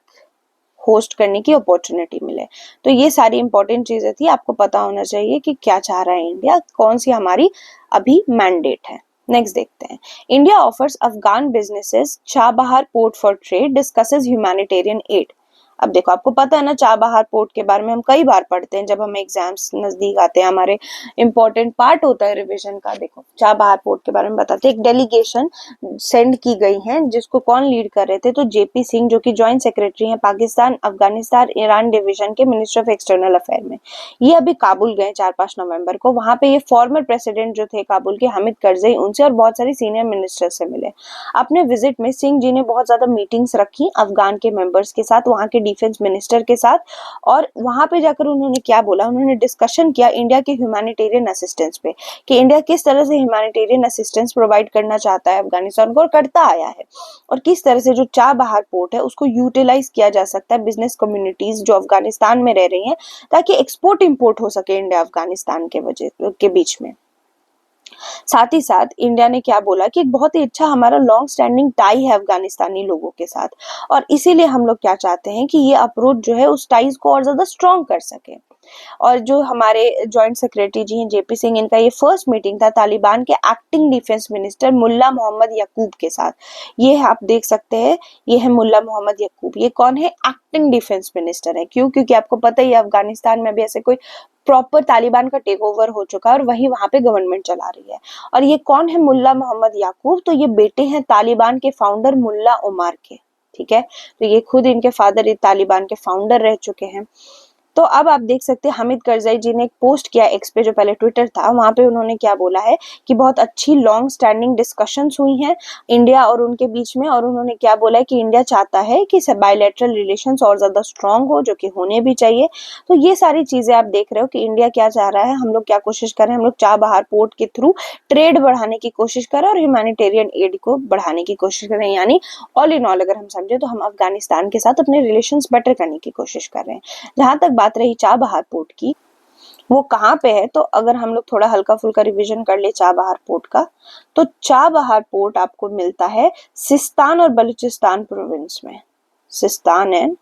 S1: होस्ट करने की अपॉर्चुनिटी मिले। तो ये सारी इंपॉर्टेंट चीजें थी, आपको पता होना चाहिए कि क्या चाह रहा है इंडिया, कौन सी हमारी अभी मैंडेट है। नेक्स्ट देखते हैं, India offers Afghan businesses Chabahar port for trade, discusses humanitarian add. अब देखो, आपको पता है ना चाबहार पोर्ट के बारे में हम कई बार पढ़ते हैं जब हमें एग्जाम्स नजदीक आते हैं, हमारे इंपॉर्टेंट पार्ट होता है रिवीजन का। देखो, चाबहार पोर्ट के बारे में बताते हैं, एक डेलीगेशन सेंड की गई है, जिसको कौन लीड कर रहे थे, तो जेपी सिंह, जो कि ज्वाइंट सेक्रेटरी हैं पाकिस्तान, अफगानिस्तान, ईरान डिवीजन के मिनिस्टर ऑफ एक्सटर्नल अफेयर में। ये अभी काबुल गए 4-5 नवंबर को, वहां पे ये फॉर्मर प्रेसिडेंट जो थे काबुल के, हामिद करजई, उनसे और बहुत सारी सीनियर मिनिस्टर से मिले। अपने विजिट में सिंह जी ने बहुत ज्यादा मीटिंग्स रखी अफगान के मेंबर्स के साथ, वहां के डिफेंस मिनिस्टर के साथ, और वहां पे जाकर उन्होंने क्या बोला, उन्होंने डिस्कशन किया इंडिया के ह्यूमैनिटेरियन असिस्टेंस पे, कि इंडिया किस तरह से ह्यूमैनिटेरियन असिस्टेंस प्रोवाइड करना चाहता है अफगानिस्तान को और करता आया है, और किस तरह से जो चाबहार पोर्ट है उसको यूटिलाइज किया जा सकता है बिजनेस कम्युनिटीज जो अफगानिस्तान में रह रही हैं, ताकि एक्सपोर्ट इंपोर्ट हो सके इंडिया अफगानिस्तान के बीच में। साथ ही साथ इंडिया ने क्या बोला कि एक बहुत ही अच्छा हमारा लॉन्ग स्टैंडिंग टाई है अफगानिस्तानी लोगों के साथ, और इसीलिए हम लोग क्या चाहते हैं कि ये अप्रोच जो है उस टाइज को और ज्यादा स्ट्रॉन्ग कर सके। और जो हमारे जॉइंट सेक्रेटरी जी हैं जेपी सिंह, इनका ये फर्स्ट मीटिंग था तालिबान के एक्टिंग डिफेंस मिनिस्टर मुल्ला मोहम्मद यकूब के साथ। ये आप देख सकते हैं, ये है मुल्ला मोहम्मद यकूब। ये कौन है? एक्टिंग डिफेंस मिनिस्टर है। क्यों? क्योंकि आपको पता ही है अफगानिस्तान में भी ऐसे कोई प्रॉपर तालिबान का टेक ओवर हो चुका है और वही वहां पे गवर्नमेंट चला रही है। और ये कौन है? मुल्ला मोहम्मद याकूब। तो ये बेटे हैं तालिबान के फाउंडर मुल्ला उमर के। ठीक है, तो ये खुद इनके फादर तालिबान के फाउंडर रह चुके हैं। तो अब आप देख सकते हैं हामिद करजई जी ने एक पोस्ट किया एक्स पे, जो पहले ट्विटर था, वहां पे उन्होंने क्या बोला है कि बहुत अच्छी लॉन्ग स्टैंडिंग डिस्कशंस हुई हैं इंडिया और उनके बीच में, और उन्होंने क्या बोला है कि इंडिया चाहता है कि बायलैटरल रिलेशंस और ज्यादा स्ट्रांग हो, जो कि होने भी चाहिए। तो ये सारी चीजें आप देख रहे हो कि इंडिया क्या चाह रहा है, हम लोग क्या कोशिश कर रहे हैं, हम लोग चाबहार पोर्ट के थ्रू ट्रेड बढ़ाने की कोशिश कर रहे हैं और ह्यूमैनिटेरियन एड को बढ़ाने की कोशिश कर रहे हैं। यानी ऑल इन ऑल अगर हम समझे तो हम अफगानिस्तान के साथ अपने रिलेशंस बेटर करने की कोशिश कर रहे हैं। जहां तक बात रही चाबहार पोर्ट की, वो कहाँ पे है, तो अगर हम लोग थोड़ा हल्का फुल्का रिवीजन कर ले चाबहार पोर्ट का, तो चाबहार पोर्ट आपको मिलता है सिस्तान और बलूचिस्तान प्रोविंस में, सिस्तान एंड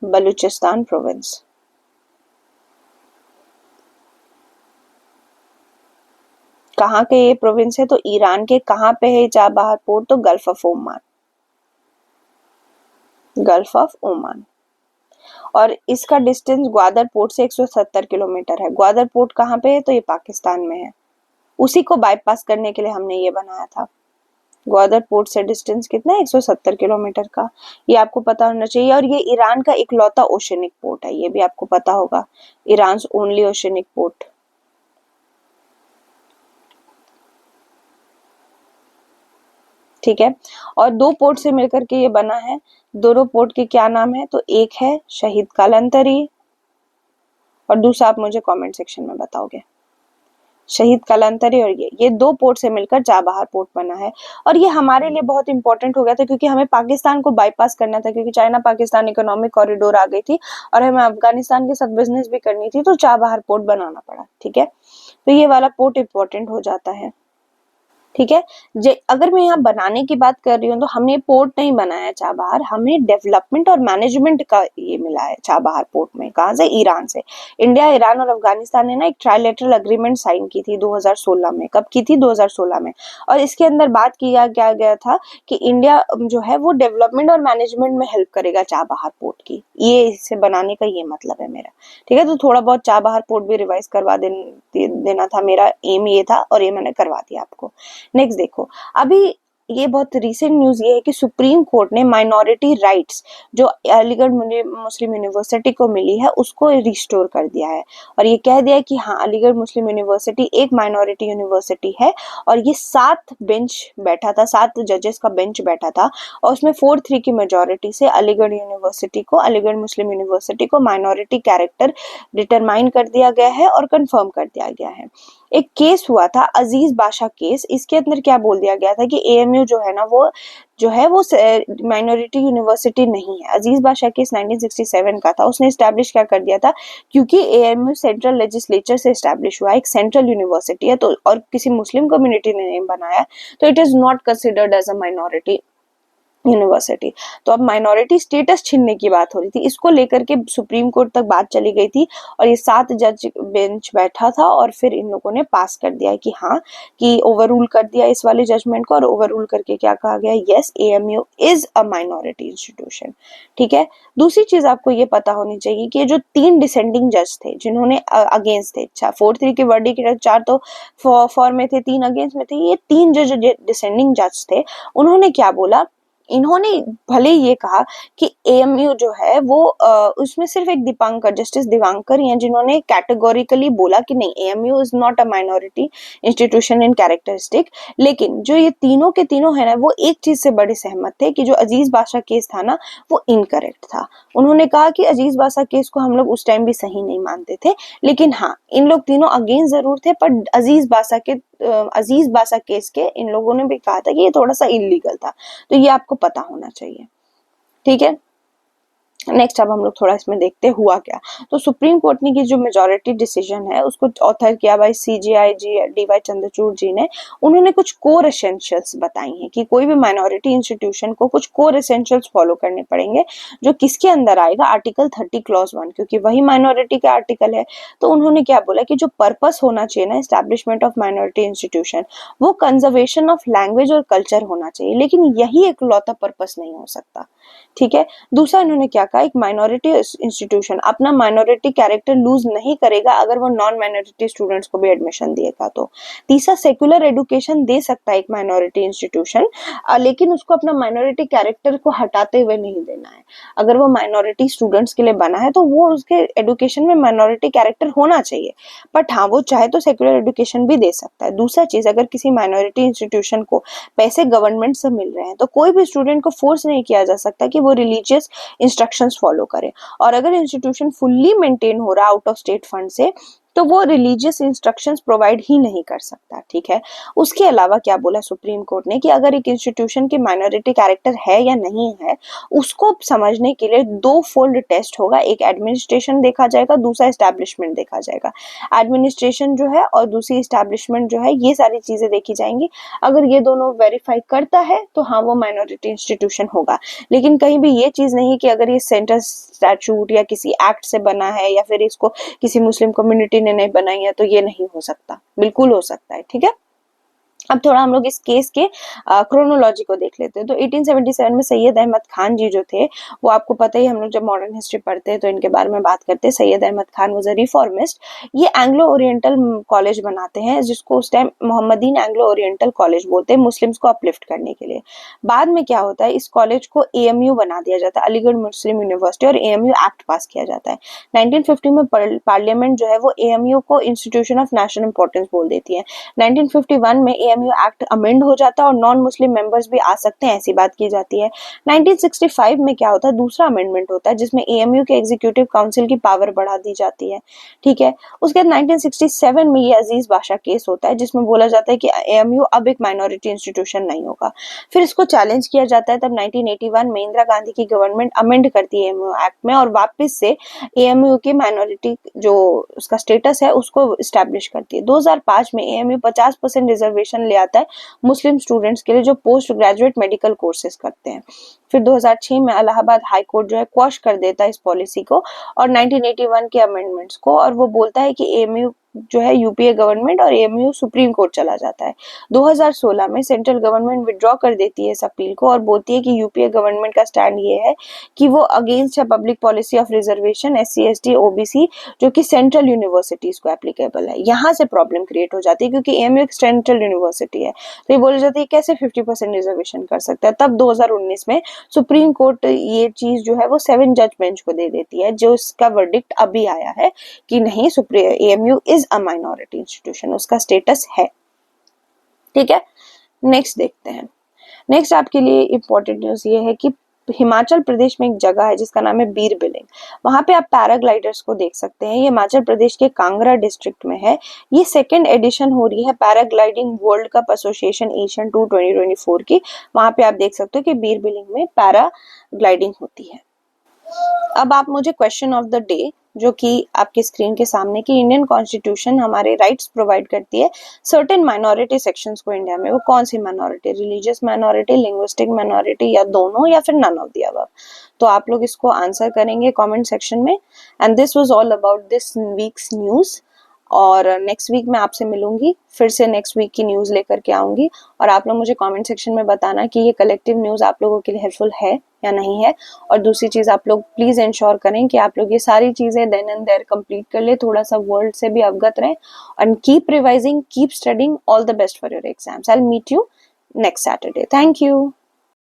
S1: बलूचिस्तान प्रोविंस। कहाँ के ये प्रोविंस है, तो ईरान के कहाँ पे है चाबहार पोर्ट, तो gulf of Oman, gulf of Oman. और इसका डिस्टेंस ग्वादर पोर्ट से 170 किलोमीटर है। ग्वादर पोर्ट कहाँ पे है, तो ये पाकिस्तान में है। उसी को बाईपास करने के लिए हमने ये बनाया था। ग्वादर पोर्ट से डिस्टेंस कितना है, 170 किलोमीटर का, ये आपको पता होना चाहिए। और ये ईरान का इकलौता ओशनिक पोर्ट है, ये भी आपको पता होगा, ईरान ओनली ओशनिक पोर्ट। ठीक है, और दो पोर्ट से मिलकर के ये बना है। दोनों पोर्ट के क्या नाम है, तो एक है शहीद कलंतरी और दूसरा आप मुझे कमेंट सेक्शन में बताओगे। शहीद कलंतरी और ये दो पोर्ट से मिलकर चाबहार पोर्ट बना है। और ये हमारे लिए बहुत इंपॉर्टेंट हो गया था क्योंकि हमें पाकिस्तान को बाईपास करना था, क्योंकि चाइना पाकिस्तान इकोनॉमिक कॉरिडोर आ गई थी और हमें अफगानिस्तान के साथ बिजनेस भी करनी थी, तो चाबहार पोर्ट बनाना पड़ा। ठीक है, तो ये वाला पोर्ट इंपॉर्टेंट हो जाता है। ठीक है, अगर मैं यहाँ बनाने की बात कर रही हूँ तो हमने पोर्ट नहीं बनाया चाबहार, हमें डेवलपमेंट और मैनेजमेंट का ये मिला है चाबहार पोर्ट में। कहाँ से, ईरान से। इंडिया, ईरान और अफगानिस्तान ने ना एक ट्राइलेटरल अग्रीमेंट साइन की थी 2016 में। कब की थी, 2016 में। और इसके अंदर बात किया गया था कि इंडिया जो है वो डेवलपमेंट और मैनेजमेंट में हेल्प करेगा चाबहार पोर्ट की। ये इसे बनाने का ये मतलब है मेरा। ठीक है, तो थोड़ा बहुत चाबहार पोर्ट भी रिवाइज करवा देना था, मेरा एम ये था और ये मैंने करवा दिया आपको। नेक्स्ट देखो, अभी ये बहुत रिसेंट न्यूज ये है कि सुप्रीम कोर्ट ने माइनॉरिटी राइट्स जो अलीगढ़ मुस्लिम यूनिवर्सिटी को मिली है उसको रिस्टोर कर दिया है। और ये कह दिया है कि हाँ, अलीगढ़ मुस्लिम यूनिवर्सिटी एक माइनॉरिटी यूनिवर्सिटी है और ये 7 बेंच बैठा था, 7 जजेस का बेंच बैठा था और उसमें 4-3 की मेजोरिटी से अलीगढ़ यूनिवर्सिटी को, अलीगढ़ मुस्लिम यूनिवर्सिटी को माइनॉरिटी कैरेक्टर डिटरमाइन कर दिया गया है और कंफर्म कर दिया गया है। एक केस हुआ था अजीज बादशाह केस, इसके अंदर क्या बोल दिया गया था कि एएमयू जो है ना वो माइनॉरिटी यूनिवर्सिटी नहीं है। अजीज बादशाह केस 1967 का था, उसने एस्टैब्लिश क्या कर दिया था, क्योंकि एएमयू सेंट्रल लेजिस्लेचर से एस्टैब्लिश हुआ, एक सेंट्रल यूनिवर्सिटी है, तो और किसी मुस्लिम कम्युनिटी ने नहीं बनाया, तो it is not considered as a minority university. तो अब माइनॉरिटी स्टेटस छीनने की बात हो रही थी, इसको लेकर के सुप्रीम कोर्ट तक बात चली गई थी और ये 7 जज बेंच बैठा था और फिर इन लोगों ने पास कर दिया कि हाँ, कि ओवर रूल कर दिया इस वाले जजमेंट को, और ओवर रूल करके क्या कहा गया, yes, AMU is a minority institution. ठीक है, दूसरी चीज आपको ये पता होनी चाहिए कि जो 3 डिसेंडिंग जज थे जिन्होंने अगेंस्ट थे, 4-3 के वर्डिक्ट, 4 तो फॉर में थे, 3 अगेंस्ट में थे, ये 3 जज डिसेंडिंग जज थे। उन्होंने क्या बोला, इन्होंने भले ये कहा कि एएमयू जो है वो उसमें सिर्फ एक दीपांकर, जस्टिस दिवांकर ही हैं जिन्होंने कैटेगोरिकली बोला कि नहीं, AMU is not a minority institution in characteristic. लेकिन जो ये तीनों के तीनों है ना, वो एक चीज से बड़े सहमत थे कि जो अजीज बादशाह केस था ना वो इनकरेक्ट था। उन्होंने कहा कि अजीज बादशाह केस को हम लोग उस टाइम भी सही नहीं मानते थे, लेकिन हाँ, इन लोग तीनों अगेंस्ट जरूर थे, पर अजीज बादशाह केस के इन लोगों ने भी कहा था कि ये थोड़ा सा इलीगल था। तो ये आपको पता होना चाहिए। ठीक है, नेक्स्ट अब हम लोग थोड़ा इसमें देखते हुआ क्या। तो सुप्रीम कोर्ट ने की जो मेजोरिटी डिसीजन है उसको ऑथर किया बाय सीजेआई जी, डीवाई चंद्रचूड़ जी ने। उन्होंने कुछ कोर एसेंशियल्स बताई हैं कि कोई भी माइनॉरिटी इंस्टीट्यूशन को कुछ कोर एसेंशियल्स फॉलो करने पड़ेंगे, जो किसके अंदर आएगा, आर्टिकल 30 क्लॉज 1, क्योंकि वही माइनॉरिटी का आर्टिकल है। तो उन्होंने क्या बोला कि जो पर्पस होना चाहिए ना एस्टैब्लिशमेंट ऑफ माइनॉरिटी इंस्टीट्यूशन, वो कंजर्वेशन ऑफ लैंग्वेज और कल्चर होना चाहिए, लेकिन यही इकलौता पर्पस नहीं हो सकता। ठीक है। दूसरा इन्होंने क्या कहा, एक माइनॉरिटी इंस्टीट्यूशन अपना माइनॉरिटी कैरेक्टर लूज नहीं करेगा अगर वो नॉन माइनॉरिटी स्टूडेंट्स को भी एडमिशन देगा तो। तीसरा, सेक्युलर एजुकेशन दे सकता है एक माइनॉरिटी इंस्टीट्यूशन, लेकिन उसको अपना माइनॉरिटी कैरेक्टर को हटाते हुए नहीं देना है। अगर वो माइनॉरिटी स्टूडेंट्स के लिए बना है तो वो उसके एडुकेशन में माइनॉरिटी कैरेक्टर होना चाहिए, बट हाँ वो चाहे तो सेक्युलर एजुकेशन भी दे सकता है। दूसरा चीज, अगर किसी माइनॉरिटी इंस्टीट्यूशन को पैसे गवर्नमेंट से मिल रहे हैं तो कोई भी स्टूडेंट को फोर्स नहीं किया जा सकता कि वो रिलीजियस इंस्ट्रक्शंस फॉलो करे। और अगर इंस्टीट्यूशन फुल्ली मेंटेन हो रहा आउट ऑफ स्टेट फंड से तो वो रिलीजियस इंस्ट्रक्शंस प्रोवाइड ही नहीं कर सकता, ठीक है। उसके अलावा क्या बोला सुप्रीम कोर्ट ने कि अगर एक इंस्टीट्यूशन की माइनॉरिटी कैरेक्टर है या नहीं है उसको समझने के लिए दो फोल्ड टेस्ट होगा, एक एडमिनिस्ट्रेशन देखा जाएगा, दूसरा एस्टैब्लिशमेंट देखा जाएगा। एडमिनिस्ट्रेशन जो है और दूसरी एस्टैब्लिशमेंट जो है, ये सारी चीजें देखी जाएंगी। अगर ये दोनों वेरीफाई करता है तो हाँ वो माइनॉरिटी इंस्टीट्यूशन होगा। लेकिन कहीं भी ये चीज नहीं कि अगर ये सेंटर स्टैट्यूट या किसी एक्ट से बना है या फिर इसको किसी मुस्लिम कम्युनिटी ने नहीं बनाई है तो ये नहीं हो सकता, बिल्कुल हो सकता है, ठीक है। अब थोड़ा हम लोग इस केस के क्रोनोलॉजी को देख लेते हैं। तो 1877 में सैयद अहमद खान जी जो थे, वो आपको पता ही, हम लोग जब मॉडर्न हिस्ट्री पढ़ते हैं तो इनके बारे में बात करते हैं। Syed Ahmad Khan was a reformist. ये एंग्लो ओरिएंटल कॉलेज बनाते हैं जिसको उस time Mohammedan Anglo Oriental college बोलते हैं, मुस्लिम्स को अपलिफ्ट करने के लिए। बाद में क्या होता है, इस कॉलेज को एएमयू बना दिया जाता है, अलीगढ़ मुस्लिम यूनिवर्सिटी, और एएमयू एक्ट पास किया जाता है। 1950 में पार्लियामेंट जो है वो एएमयू को इंस्टीट्यूशन ऑफ नेशनल इंपॉर्टेंस बोल देती है। 1951 में एएमयू एक्ट अमेंड हो जाता है और नॉन मुस्लिम मेंबर्स भी आ सकते हैं, ऐसी बात की जाती है। 1965 में क्या होता है, दूसरा अमेंडमेंट होता है जिसमें एएमयू के एग्जीक्यूटिव काउंसिल की पावर बढ़ा दी जाती है, ठीक है। उसके बाद 1967 में ये अजीज बादशाह केस होता है जिसमें बोला जाता है कि एएमयू अब एक माइनॉरिटी इंस्टीट्यूशन नहीं होगा। फिर इसको चैलेंज किया जाता है, तब 1981 में इंदिरा गांधी की गवर्नमेंट अमेंड करती है एएमयू एक्ट में और वापस से एएमयू की माइनॉरिटी जो उसका स्टेटस है उसको स्टैब्लिश करती है। 2005 में एएमयू 50% रिजर्वेशन ले आता है मुस्लिम स्टूडेंट्स के लिए जो पोस्ट ग्रेजुएट मेडिकल कोर्सेज करते हैं। फिर 2006 में इलाहाबाद हाई कोर्ट जो है क्वॉश कर देता है इस पॉलिसी को और 1981 के अमेंडमेंट्स को, और वो बोलता है कि एएमयू जो है यूपीए गवर्नमेंट और एएमयू सुप्रीम कोर्ट चला जाता है। 2016 में सेंट्रल गवर्नमेंट विड्रॉ कर देती है इस अपील को और बोलती है कि यूपीए गवर्नमेंट का स्टैंड ये है कि वो अगेंस्ट है public policy of reservation SC ST OBC जो कि सेंट्रल यूनिवर्सिटीज को एप्लीकेबल है। यहाँ से प्रॉब्लम क्रिएट हो जाती है क्योंकि एएमयू एक सेंट्रल यूनिवर्सिटी है, तो ये बोली जाती है कैसे 50% रिजर्वेशन कर सकता है। तब 2019 में सुप्रीम कोर्ट ये चीज जो है वो 7 जज बेंच को दे देती है, जो इसका वर्डिक्ट अभी आया है कि नहीं, AMU is a minority institution, उसका स्टेटस है, ठीक है। नेक्स्ट देखते हैं। नेक्स्ट आपके लिए इंपॉर्टेंट न्यूज ये है कि हिमाचल प्रदेश में एक जगह है जिसका नाम है बीर बिलिंग, वहां पे आप पैराग्लाइडर्स को देख सकते हैं। ये हिमाचल प्रदेश के कांगड़ा डिस्ट्रिक्ट में है। ये सेकंड एडिशन हो रही है paragliding world cup association Asian tour 2024 की। वहां पे आप देख सकते हो कि बीर बिलिंग में पैराग्लाइडिंग होती है। अब आप मुझे क्वेश्चन ऑफ द डे, जो कि आपकी स्क्रीन के सामने, की इंडियन कॉन्स्टिट्यूशन हमारे राइट्स प्रोवाइड करती है सर्टेन माइनॉरिटी सेक्शंस को इंडिया में, वो कौन सी minority, religious minority, linguistic minority, या दोनों, या फिर नन ऑफ द अबव। तो आप लोग इसको आंसर करेंगे कमेंट सेक्शन में। And this was all about this weeks news, और नेक्स्ट वीक मैं आपसे मिलूंगी, फिर से नेक्स्ट वीक की न्यूज लेकर के आऊंगी, और आप लोग मुझे कमेंट सेक्शन में बताना कि ये कलेक्टिव न्यूज आप लोगों के लिए हेल्पफुल है या नहीं है। और दूसरी चीज, आप लोग प्लीज इंश्योर करें कि आप लोग ये सारी चीजें देन एंड देयर कंप्लीट कर ले, थोड़ा सा वर्ल्ड से भी अवगत रहें, and keep revising, keep studying. All the best for your exams. I will meet you next Saturday. Thank you.